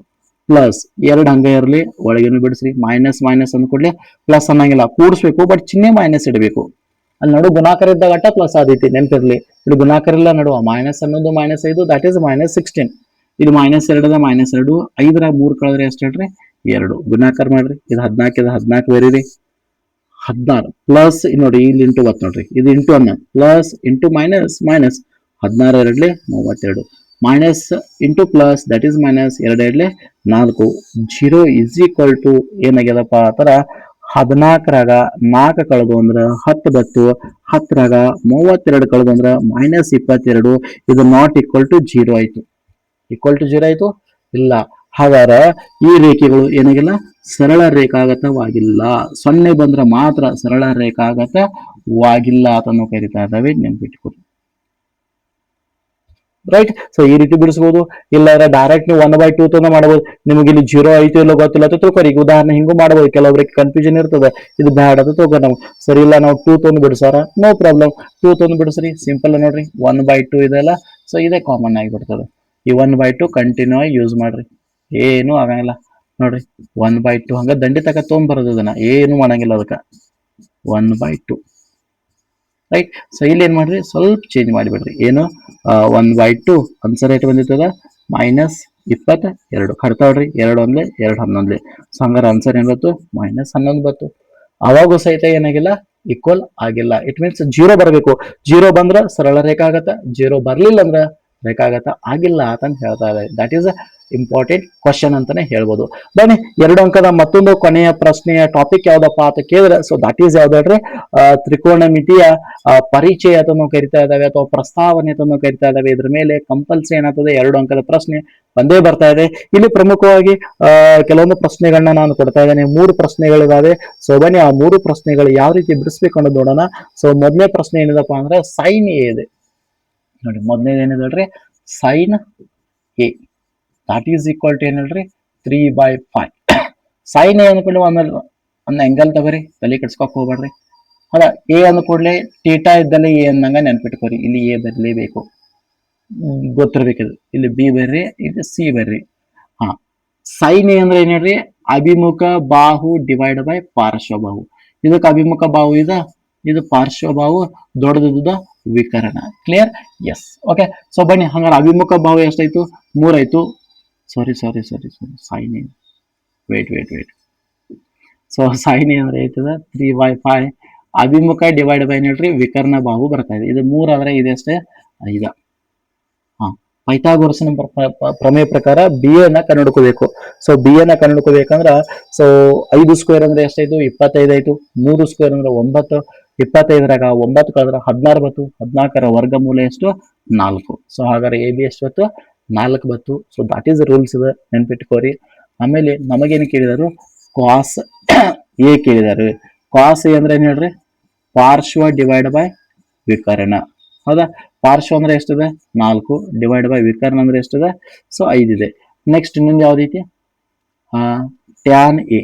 ಪ್ಲಸ್ 2 ಹಂಗೆ ಇರಲಿ ಒಳಗೇನು ಬಿಡಿಸ್ರಿ. ಮೈನಸ್ ಮೈನಸ್ ಅಂದ್ಕೊಡ್ಲಿ ಪ್ಲಸ್ ಅನ್ನಂಗಿಲ್ಲ, ಕೂಡಿಸ್ಬೇಕು ಬಟ್ ಚಿಹ್ನೆ ಮೈನಸ್ ಇಡಬೇಕು. ಅಲ್ಲಿ ನಡು ಗುಣಾಕಾರ ಇದ್ದಾಗ ಅಟ್ಟ ಪ್ಲಸ್ ಆದೈತಿ ನೆನಪಿರ್ಲಿ. ಇಲ್ಲಿ ಗುಣಾಕಾರ ಇಲ್ಲ ನಡುವ ಮೈನಸ್ ಅನ್ನೋದು -5 ದಟ್ ಈಸ್ -16. ಇದು -2 -2 5 3 ಕಳೆದ್ರೆ ಎಷ್ಟು ಹೇಳ್ರಿ 2 ಗುಣಾಕಾರ ಮಾಡ್ರಿ. ಇದು 14 ಇದು 14 ಬರೀರಿ. 16 ಪ್ಲಸ್ ನೋಡಿ ಇಲ್ಲಿ ಇಂಟು ಬತ್ ನೋಡ್ರಿ ಇದು ಇಂಟು ಅನ್ನ plus into minus minus 16 2 32 minus into plus that is minus 2 2 4. 0 is equal to ಏನಾಗ್ಯದಪ್ಪ ಆತರ 14ರಾಗ 4 ಕಳೆದು ಅಂದ್ರ 10 ಬತ್ತು. 10ರಾಗ 32 ಕಳೆದು ಅಂದ್ರ -22. ಇದು ನಾಟ್ ಈಕ್ವಲ್ ಟು 0 ಆಯ್ತು. ಈಕ್ವಲ್ ಟು 0 ಆಯ್ತು ಇಲ್ಲ. ಹಾಗಾದ್ರೆ ಈ ರೇಖೆಗಳು ಏನಾಗಿಲ್ಲ ಸರಳ ರೇಖಾಗತವಾಗಿಲ್ಲ. 0 ಬಂದ್ರೆ ಮಾತ್ರ ಸರಳ ರೇಖಾಗತವಾಗಿಲ್ಲ ಅದನ್ನು ಕರಿತಾ ಇದ್ದಾವೆ, ನೆನ್ಪಿಟ್ಕೊಡಿ. ರೈಟ್. ಸೊ ಈ ರೀತಿ ಬಿಡಿಸಬಹುದು. ಇಲ್ಲ ಡೈರೆಕ್ಟ್ ನೀವು 1/2 ತಂದ ಮಾಡಬಹುದು. ನಿಮಗೆ ಇಲ್ಲಿ 0 ಐತು ಇಲ್ಲ ಗೊತ್ತಿಲ್ಲ ಅಂತ ತಿಳ್ಕೊರಿ. ಈಗ ಉದಾಹರಣೆ ಹಿಂಗೂ ಮಾಡಬಹುದು. ಕೆಲವೊಬ್ರಿಗೆ ಕನ್ಫ್ಯೂಷನ್ ಇರ್ತದೆ, ಇದು ಬ್ಯಾಡ್ ಅಂತ ತಿಳ್ಕೊ. ನಾವು ಸರಿ ಇಲ್ಲ ನಾವು 2 ತಂದು ಬಿಡಿಸಾರ ನೋ ಪ್ರಾಬ್ಲಮ್. 2 ತಂದು ಬಿಡಿಸ್ರಿ ಸಿಂಪಲ್ ನೋಡ್ರಿ 1/2 ಇದೆಲ್ಲ. ಸೊ ಇದೇ ಕಾಮನ್ ಆಗಿಬಿಡ್ತದೆ. ಈ 1/2 ಕಂಟಿನ್ಯೂ ಆಗಿ ಯೂಸ್ ಮಾಡ್ರಿ, ಏನು ಆಗಂಗಿಲ್ಲ ನೋಡ್ರಿ. 1/2 ಹಂಗ ದಂಡಿ ತಕ ತೊಗೊಂಬರೋದು, ಅದನ್ನ ಏನು ಮಾಡಂಗಿಲ್ಲ ಅದಕ್ಕೆ 1/2 ರೈಟ್. ಸೊ ಇಲ್ಲಿ ಏನ್ ಮಾಡ್ರಿ ಸ್ವಲ್ಪ ಚೇಂಜ್ ಮಾಡಿಬಿಡ್ರಿ. ಏನು 1/2 ಆನ್ಸರ್ ಏಟ್ ಬಂದಿರ್ತದ -22 ಕಡ್ತಾವ್ರಿ. 2 ಒಂದ್ಲೆ 2 11. ಸೊ ಹಂಗಾರೆ ಆನ್ಸರ್ ಏನ್ ಬತ್ತು -11 ಬತ್ತು. ಅವಾಗೂ ಸಹಿತ ಏನಾಗಿಲ್ಲ ಈಕ್ವಲ್ ಆಗಿಲ್ಲ. ಇಟ್ ಮೀನ್ಸ್ 0 ಬರಬೇಕು. 0 ಬಂದ್ರ ಸರಳ ರೇಖಾಗತ, 0 ಬರ್ಲಿಲ್ಲ ಅಂದ್ರ ರೇಖಾಗತ ಆಗಿಲ್ಲ ಅಂತ ಹೇಳ್ತಾ ಇದೆ. ದಟ್ ಈಸ್ ಇಂಪಾರ್ಟೆಂಟ್ ಕ್ವಶನ್ ಅಂತಾನೆ ಹೇಳ್ಬೋದು. ಬನ್ನಿ 2 ಅಂಕದ ಮತ್ತೊಂದು ಕೊನೆಯ ಪ್ರಶ್ನೆಯ ಟಾಪಿಕ್ ಯಾವ್ದಪ್ಪ ಅಂತ ಕೇಳಿದ್ರೆ ಸೊ ದಟ್ ಈಸ್ ಯಾವ್ದಾಡ್ರಿ ತ್ರಿಕೋನಮಿತಿಯ ಪರಿಚಯ ಅಂತ ಕರಿತಾ ಇದ್ದಾವೆ ಅಥವಾ ಪ್ರಸ್ತಾವನೆ ಅಂತ ಕರಿತಾ ಇದ್ದಾವೆ. ಇದ್ರ ಮೇಲೆ ಕಂಪಲ್ಸರಿ ಏನಾಗ್ತದೆ 2 ಅಂಕದ ಪ್ರಶ್ನೆ ಬಂದೇ ಬರ್ತಾ ಇದೆ. ಇಲ್ಲಿ ಪ್ರಮುಖವಾಗಿ ಕೆಲವೊಂದು ಪ್ರಶ್ನೆಗಳನ್ನ ನಾನು ಕೊಡ್ತಾ ಇದ್ದೇನೆ. 3 ಪ್ರಶ್ನೆಗಳಿದಾವೆ. ಸೊ ಬನ್ನಿ ಆ 3 ಪ್ರಶ್ನೆಗಳು ಯಾವ ರೀತಿ ಬಿಡಿಸ್ಬೇಕು ಅನ್ನೋದು ನೋಡೋಣ. ಸೊ ಮೊದಲನೇ ಪ್ರಶ್ನೆ ಏನಿದಪ್ಪ ಅಂದ್ರೆ ಸೈನ್ ಎ ಇದೆ ನೋಡಿ. ಮೊದಲನೇದು ಏನಿದೆ ಹೇಳ್ರಿ sine A that is equal to ಏನ್ ಹೇಳ್ರಿ 3/5. ಸೈನ್ ಎ ಅಂದ್ಕೊಳ್ಳಿ ಒಂದು ಆಂಗಲ್ ತಗೋರಿ, ತಲೆ ಕೆಡ್ಸ್ಕೊಕ್ ಹೋಗ್ಬೇಡ್ರಿ. ಅಲ್ಲ ಎ ಅಂದ ಕೂಡಲೇ ಟೀಟಾ ಇದ್ದಲ್ಲಿ ಎ ಅಂದಂಗ ನೆನ್ಪಿಟ್ಕೋರಿ. ಇಲ್ಲಿ ಎ ಬರಲೇಬೇಕು, ಗೊತ್ತಿರ್ಬೇಕಿದು. ಇಲ್ಲಿ ಬಿ ಬರ್ರಿ, ಇಲ್ಲಿ ಸಿ ಬರ್ರಿ. ಹಾ ಸೈನ್ ಎ ಅಂದ್ರೆ ಏನ್ ಹೇಳ್ರಿ ಅಭಿಮುಖ ಬಾಹು ಡಿವೈಡ್ ಬೈ ಪಾರ್ಶ್ವಬಾಹು. ಇದಕ್ಕೆ ಅಭಿಮುಖ ಬಾಹು ಇದ, ಇದು ಪಾರ್ಶ್ವಬಾಹು ದೊಡ್ಡದ ವಿಕರಣ. ಕ್ಲಿಯರ್? ಎಸ್. ಓಕೆ. ಸೊ ಬನ್ನಿ ಹಂಗಾರೆ ಅಭಿಮುಖ ಬಾಹು ಎಷ್ಟಾಯ್ತು 3 ಆಯ್ತು. Sorry sine A wait. So sine A ಅಂದ್ರೆ ಐತದ 3/5. ಅಭಿಮುಖ ಡಿವೈಡ್ ಬೈ ಹೇಳ್ರಿ ವಿಕರ್ಣ ಬಾಹು ಬರ್ತಾ ಇದೆ. ಇದು 3 ಆದ್ರೆ ಇದೆಷ್ಟೇ 5. ಪೈಥಾಗೋರಸ್ನ ಪ್ರಮೇಯ ಪ್ರಕಾರ ಬಿ ಅನ್ನ ಕಂಡುಹಿಡ್ಕೋಬೇಕು. ಸೊ ಬಿ ಅನ್ನ ಕಂಡುಹಿಡ್ಕೋಬೇಕಂದ್ರ ಸೊ 5 ಸ್ಕ್ವೇರ್ ಅಂದ್ರೆ ಎಷ್ಟಾಯ್ತು 25 ಆಯ್ತು. 3 ಸ್ಕ್ವೇರ್ ಅಂದ್ರೆ 9. 25ರಾಗ 9 ಕಳೆದ್ರೆ 16 ಬತ್ತು. 14ರ ವರ್ಗಮೂಲ ಎಷ್ಟು 4. ಸೊ ಹಾಗಾದ್ರೆ ಎ ಬಿ ಎಷ್ಟು ಬತ್ತು 4 ಬತ್ತು. ಸೊ ದಟ್ ಈಸ್ ರೂಲ್ಸ್ ಇದೆ, ನೆನ್ಪಿಟ್ಕೋರಿ. ಆಮೇಲೆ ನಮಗೇನು ಕೇಳಿದಾರು ಕಾಸ್ ಎ ಕೇಳಿದಾರೆ. ಕಾಸ್ ಎ ಅಂದ್ರೆ ಏನ್ ಹೇಳ್ರಿ ಪಾರ್ಶ್ವ ಡಿವೈಡ್ ಬೈ ವಿಕರ್ಣ. ಹೌದಾ? ಪಾರ್ಶ್ವ ಅಂದ್ರೆ ಎಷ್ಟಿದೆ 4 ಡಿವೈಡ್ ಬೈ ವಿಕರ್ಣ ಅಂದ್ರೆ ಎಷ್ಟಿದೆ ಸೊ 5 ಇದೆ. ನೆಕ್ಸ್ಟ್ ಇನ್ನೊಂದು ಯಾವ್ದೈತಿ ಟ್ಯಾನ್ ಎ.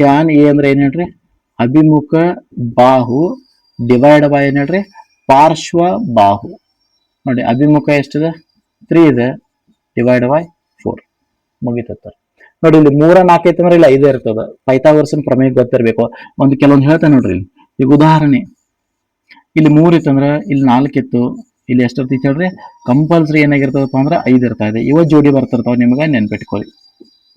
ಟ್ಯಾನ್ ಎ ಅಂದ್ರೆ ಏನ್ ಹೇಳ್ರಿ ಅಭಿಮುಖ ಬಾಹು ಡಿವೈಡ್ ಬೈ ಏನ್ ಹೇಳ್ರಿ ಪಾರ್ಶ್ವ ಬಾಹು. ನೋಡಿ ಅಭಿಮುಖ ಎಷ್ಟಿದೆ 3 ಇದೆ ಡಿವೈಡ್ ಬೈ 4 ಮುಗಿತ. ನೋಡಿ ಇಲ್ಲಿ 3 4 ಐತೆ ಅಂದ್ರೆ ಇಲ್ಲ 5 ಇರ್ತದ. ಪೈಥಾಗೋರಸ್ನ ಪ್ರಮೇಯ ಗೊತ್ತಿರ್ಬೇಕು. ಒಂದು ಕೆಲವೊಂದು ಹೇಳ್ತಾನೆ ನೋಡ್ರಿ. ಈಗ ಉದಾಹರಣೆ ಇಲ್ಲಿ 3 ಇತ್ತಂದ್ರ ಇಲ್ಲಿ 4 ಇತ್ತು, ಇಲ್ಲಿ ಎಷ್ಟಿರ್ತೈತಿ ಹೇಳ್ರಿ ಕಂಪಲ್ಸರಿ ಏನಾಗಿರ್ತದಪ್ಪ ಅಂದ್ರೆ 5 ಇರ್ತಾ ಇದೆ. ಇವ ಜೋಡಿ ಬರ್ತಿರ್ತಾವ, ನಿಮ್ಗೆ ನೆನ್ಪಿಟ್ಕೊಳ್ಳಿ.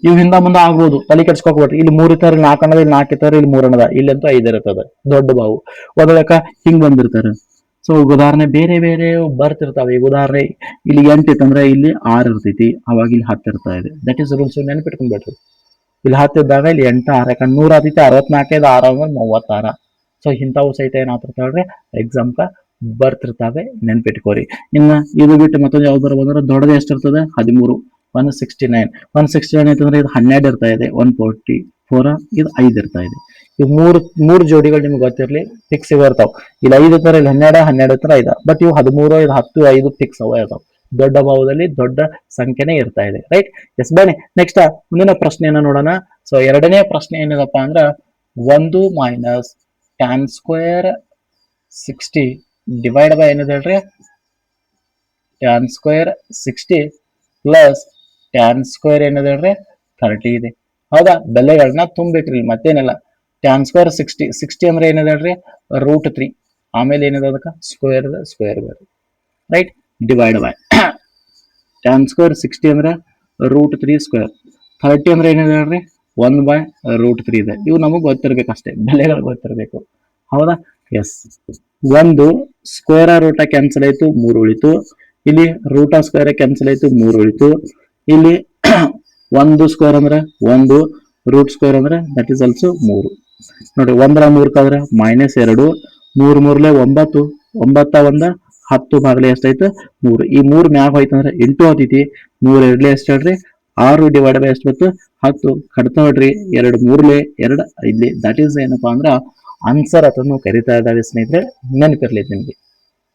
ಇವ್ ಹಿಂದ ಮುಂದೆ ಆಗ್ಬೋದು, ತಲೆ ಕೆಡ್ಸ್ಕೊಕ್ಬಿಟ್ರಿ. ಇಲ್ಲಿ 3 ಇರ್ತಾರೆ 4 ಅನ್ನೋದು, ಇಲ್ಲಿ 4 ಇರ್ತಾರೆ ಇಲ್ಲಿ 3 ಅನ್ನೋದ, ಇಲ್ಲಂತೂ 5 ಇರ್ತದೆ ದೊಡ್ಡ ಬಾವು. ಒಂದಕ್ಕ ಹಿಂಗ್ ಬಂದಿರ್ತಾರೆ. ಸೊ ಉದಾಹರಣೆ ಬೇರೆ ಬೇರೆ ಬರ್ತಿರ್ತಾವೆ. ಈಗ ಉದಾಹರಣೆ ಇಲ್ಲಿ 8 ಇತ್ತಂದ್ರೆ ಇಲ್ಲಿ 6 ಇರ್ತೈತಿ, ಅವಾಗ ಇಲ್ಲಿ 10 ಇರ್ತಾ ಇದೆ. ದಟ್ ಈಸ್ ರೂಲ್ಸ್, ನೆನ್ಪಿಟ್ಕೊಂಡ್ಬಿಟ್ರಿ. ಇಲ್ಲಿ 10 ಇದ್ದಾಗ ಇಲ್ಲಿ 8 6 ಯಾಕಂದ್ರೆ 100 ಆತೈತಿ 64 6 ಅಂದ್ರೆ 36. ಸೊ ಇಂಥವು ಸಹಿತ ಏನಾಗ್ತಿರ್ತಾವ್ರಿ ಎಕ್ಸಾಮ್ಕ ಬರ್ತಿರ್ತಾವೆ, ನೆನ್ಪಿಟ್ಕೋರಿ. ಇನ್ನ ಇದು ಬಿಟ್ಟು ಮತ್ತೊಂದು ಯಾವ್ದು ಬರ್ಬೋದು ಅಂದ್ರೆ ದೊಡ್ಡದು ಎಷ್ಟಿರ್ತದೆ 13, 169. 169 ಅಂತಂದ್ರೆ ಇದು 12 ಇರ್ತಾ ಇದೆ, 144 ಇದು 5 ಇರ್ತಾ ಇದೆ. ಈ ಮೂರು ಜೋಡಿಗಳು ನಿಮ್ಗೆ ಗೊತ್ತಿರ್ಲಿ, ಫಿಕ್ಸ್ ಇವ ಇರ್ತಾವ. ಇಲ್ಲಿ 5 ಇರ್ತಾರೆ, ಇಲ್ಲಿ 12, 12 ಇರ್ತಾರೆ 5. ಬಟ್ ಇವು 13, ಇದು 10, 5 ಫಿಕ್ಸ್ ಅವ ಇರ್ತಾವ. ದೊಡ್ಡ ಭಾವದಲ್ಲಿ ದೊಡ್ಡ ಸಂಖ್ಯೆನೇ ಇರ್ತಾ ಇದೆ, ರೈಟ್. ಎಸ್, ಬನ್ನಿ ನೆಕ್ಸ್ಟ್ ಮುಂದಿನ ಪ್ರಶ್ನೆಯನ್ನ ನೋಡೋಣ. ಸೊ ಎರಡನೇ ಪ್ರಶ್ನೆ ಏನಿದಪ್ಪ ಅಂದ್ರ 1 minus tan square 60 divide by ಏನಿದೆ ಹೇಳ್ರಿ, tan square 60 plus tan square ಏನಿದೆ ಹೇಳ್ರಿ 30 ಇದೆ. ಹೌದಾ, ಬೆಲೆಗಳನ್ನ ತುಂಬಿಟ್ರಿ, ಮತ್ತೇನಿಲ್ಲ. tan ಸ್ಕ್ವೇರ್ 60 ಅಂದ್ರೆ ಏನಿದೆ ಹೇಳ್ರಿ √3, ಆಮೇಲೆ ಏನಿದೆ ಅದಕ್ಕೆ ಸ್ಕ್ವೇರ್ ಬೇರೆ, right. Divide by tan square 60 ಅಂದ್ರೆ √3 ಸ್ಕ್ವೇರ್, 30 ಅಂದ್ರೆ ಏನಿದೆ ಹೇಳ್ರಿ 1/√3 ಇದೆ. ಇವು ನಮಗೆ ಗೊತ್ತಿರ್ಬೇಕು ಅಷ್ಟೇ, ಬೆಲೆಗಳು ಗೊತ್ತಿರಬೇಕು. ಹೌದಾ, ಎಸ್. ಒಂದು ಸ್ಕ್ವೇರ್ ರೂಟ ಕ್ಯಾನ್ಸಲ್ ಆಯ್ತು, 3 ಉಳಿತು. ಇಲ್ಲಿ ರೂಟ ಸ್ಕ್ವೇರ್ ಕ್ಯಾನ್ಸಲ್ ಆಯ್ತು, 3 ಉಳಿತು. ಇಲ್ಲಿ ಒಂದು ಸ್ಕ್ವೇರ್ ಅಂದ್ರೆ 1, ರೂಟ್ ಸ್ಕ್ವೇರ್ ಅಂದ್ರೆ ದಟ್ ಈಸ್ ಆಲ್ಸೋ 3. ನೋಡಿ, 1 3 ಕಾದ್ರೆ -2, 3 3 9, 9 1 10 ಭಾಗಲೆ ಎಷ್ಟಾಯ್ತು 3. ಈ 3 ಮ್ಯಾಗ ಹೋಯ್ತು ಅಂದ್ರೆ ಇಂಟು ಆತೈತಿ. 3 2 ಎಷ್ಟು ಹೇಳ್ರಿ 6 ಡಿವೈಡ್ ಬೈ ಎಷ್ಟು ಬಂತು 10. ಕಡ್ತಾ ನೋಡ್ರಿ 2 3 2 5. ದಟ್ ಈಸ್ ಏನಪ್ಪಾ ಅಂದ್ರ ಆನ್ಸರ್ ಅದನ್ನು ಕರಿತಾ ಇದ್ದಾವೆ ಸ್ನೇಹಿತರೆ, ನೆನಪಿರ್ಲಿ ನಿಮ್ಗೆ,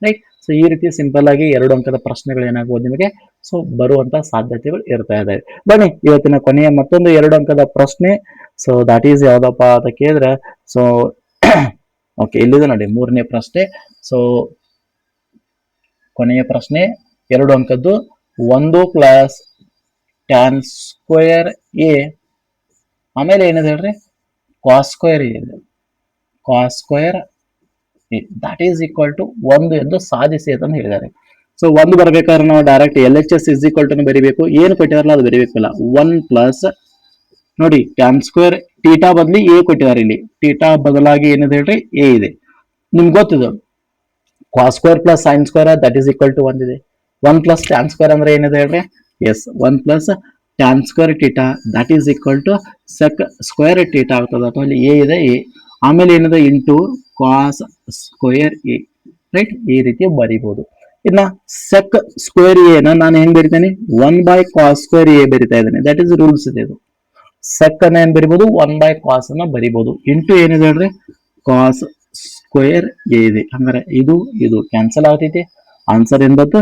ರೈಟ್. ಸೊ ಈ ರೀತಿ ಸಿಂಪಲ್ ಆಗಿ 2 ಅಂಕದ ಪ್ರಶ್ನೆಗಳು ಏನಾಗಬಹುದು ನಿಮಗೆ ಸೊ ಬರುವಂತ ಸಾಧ್ಯತೆಗಳು ಇರ್ತಾ ಇದಾವೆ. ಬನ್ನಿ ಇವತ್ತಿನ ಕೊನೆಯ ಮತ್ತೊಂದು 2 ಅಂಕದ ಪ್ರಶ್ನೆ. ಸೊ ದಟ್ ಈಸ್ ಯಾವ್ದಪ್ಪ ಅಂತ ಕೇಳಿದ್ರೆ, ಸೊ ಓಕೆ, ಇಲ್ಲಿದೆ ನೋಡಿ 3ನೇ ಪ್ರಶ್ನೆ. ಸೊ ಕೊನೆಯ ಪ್ರಶ್ನೆ 2 ಅಂಕದ್ದು. 1 ಪ್ಲಸ್ tan ಸ್ಕ್ವೇರ್ ಎ ಆಮೇಲೆ ಏನಿದೆ ಹೇಳ್ರಿ cos ಸ್ಕ್ವೇರ್ ಎ ಇದೆ, cos square A that is equal to 1 ಎಂದು ಸಾಧಿಸಿ ಅಂತ ಹೇಳಿದ್ದಾರೆ. ಸೊ 1 ಬರ್ಬೇಕಾದ್ರೆ ನಾವು direct LHS is equal to ಬರೀಬೇಕು. ಏನು ಕೊಟ್ಟಿದಾರಲ್ಲ ಅದು ಬರೀಬೇಕಲ್ಲ. 1 ಪ್ಲಸ್ ನೋಡಿ tan ಸ್ಕ್ವೇರ್ ಟೀಟಾ ಬದಲಿ ಎ ಕೊಟ್ಟಿದ್ದಾರೆ. ಇಲ್ಲಿ ಟೀಟಾ ಬದಲಾಗಿ ಏನಿದೆ ಹೇಳ್ರಿ ಎ ಇದೆ. ನಿಮ್ಗೆ ಗೊತ್ತಿದೆ cos square plus sin square that is equal to 1 ಇದೆ. 1 ಪ್ಲಸ್ tan ಸ್ಕ್ವೇರ್ ಅಂದ್ರೆ ಏನಿದೆ ಹೇಳ್ರಿ, yes 1 plus tan square theta that is equal to sec square theta ಆಗ್ತದೆ. ಅಥವಾ ಅಲ್ಲಿ ಎ ಇದೆ, ಎ ಆಮೇಲೆ ಏನಿದೆ into cos square A, right. ಈ ರೀತಿ ಬರೀಬಹುದು. ಇನ್ನ sec ಸ್ಕ್ವೇರ್ ಎ ನಾನು ಹೆಂಗ್ ಬರಿತೇನೆ 1/cos ಸ್ಕ್ವೇರ್ ಎ ಬರಿತಾ ಇದ್ದೇನೆ. ದಟ್ ಈಸ್ ರೂಲ್ಸ್ ಇದೆ. ಇದು sec ಅನ್ನ ಏನ್ ಬರಿಬಹುದು 1/cos ಅನ್ನ ಬರಿಬಹುದು. ಇಂಟು ಏನಿದೆ ಹೇಳ್ರಿ cos ಸ್ಕ್ವೇರ್ ಎ ಇದೆ. ಹಂಗಾರೆ ಇದು ಕ್ಯಾನ್ಸಲ್ ಆಗ್ತೈತಿ. ಆನ್ಸರ್ ಏನ್ ಬಂತು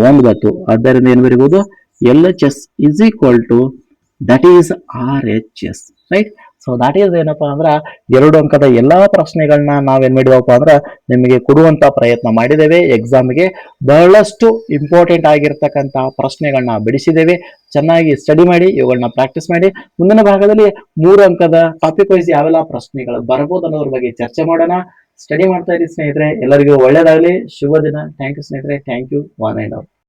1 ಬಂತು. ಆದ್ದರಿಂದ ಏನ್ ಬರಿಬಹುದು LHS is equal to that is RHS, right. So that is ಏನಪ್ಪಾ ಅಂದ್ರ 2 ಅಂಕದ ಎಲ್ಲಾ ಪ್ರಶ್ನೆಗಳನ್ನ ನಾವೇನ್ ಮಾಡಿವಪ್ಪ ಅಂದ್ರ ನಿಮಗೆ ಕೊಡುವಂತ ಪ್ರಯತ್ನ ಮಾಡಿದ್ದೇವೆ. ಎಕ್ಸಾಮ್ಗೆ ಬಹಳಷ್ಟು ಇಂಪಾರ್ಟೆಂಟ್ ಆಗಿರ್ತಕ್ಕಂತ ಪ್ರಶ್ನೆಗಳನ್ನ ಬಿಡಿಸಿದ್ದೇವೆ. ಚೆನ್ನಾಗಿ ಸ್ಟಡಿ ಮಾಡಿ, ಇವುಗಳನ್ನ ಪ್ರಾಕ್ಟೀಸ್ ಮಾಡಿ. ಮುಂದಿನ ಭಾಗದಲ್ಲಿ 3 ಅಂಕದ ಟಾಪಿಕ್ ವೈಸ್ ಯಾವೆಲ್ಲ ಪ್ರಶ್ನೆಗಳು ಬರಬಹುದು ಅನ್ನೋದ್ರ ಬಗ್ಗೆ ಚರ್ಚೆ ಮಾಡೋಣ. ಸ್ಟಡಿ ಮಾಡ್ತಾ ಇರಿ ಸ್ನೇಹಿತರೆ. ಎಲ್ಲರಿಗೂ ಒಳ್ಳೇದಾಗಲಿ. ಶುಭ ದಿನ. ಥ್ಯಾಂಕ್ ಯು ಸ್ನೇಹಿತರೆ. Thank you. 1 and all.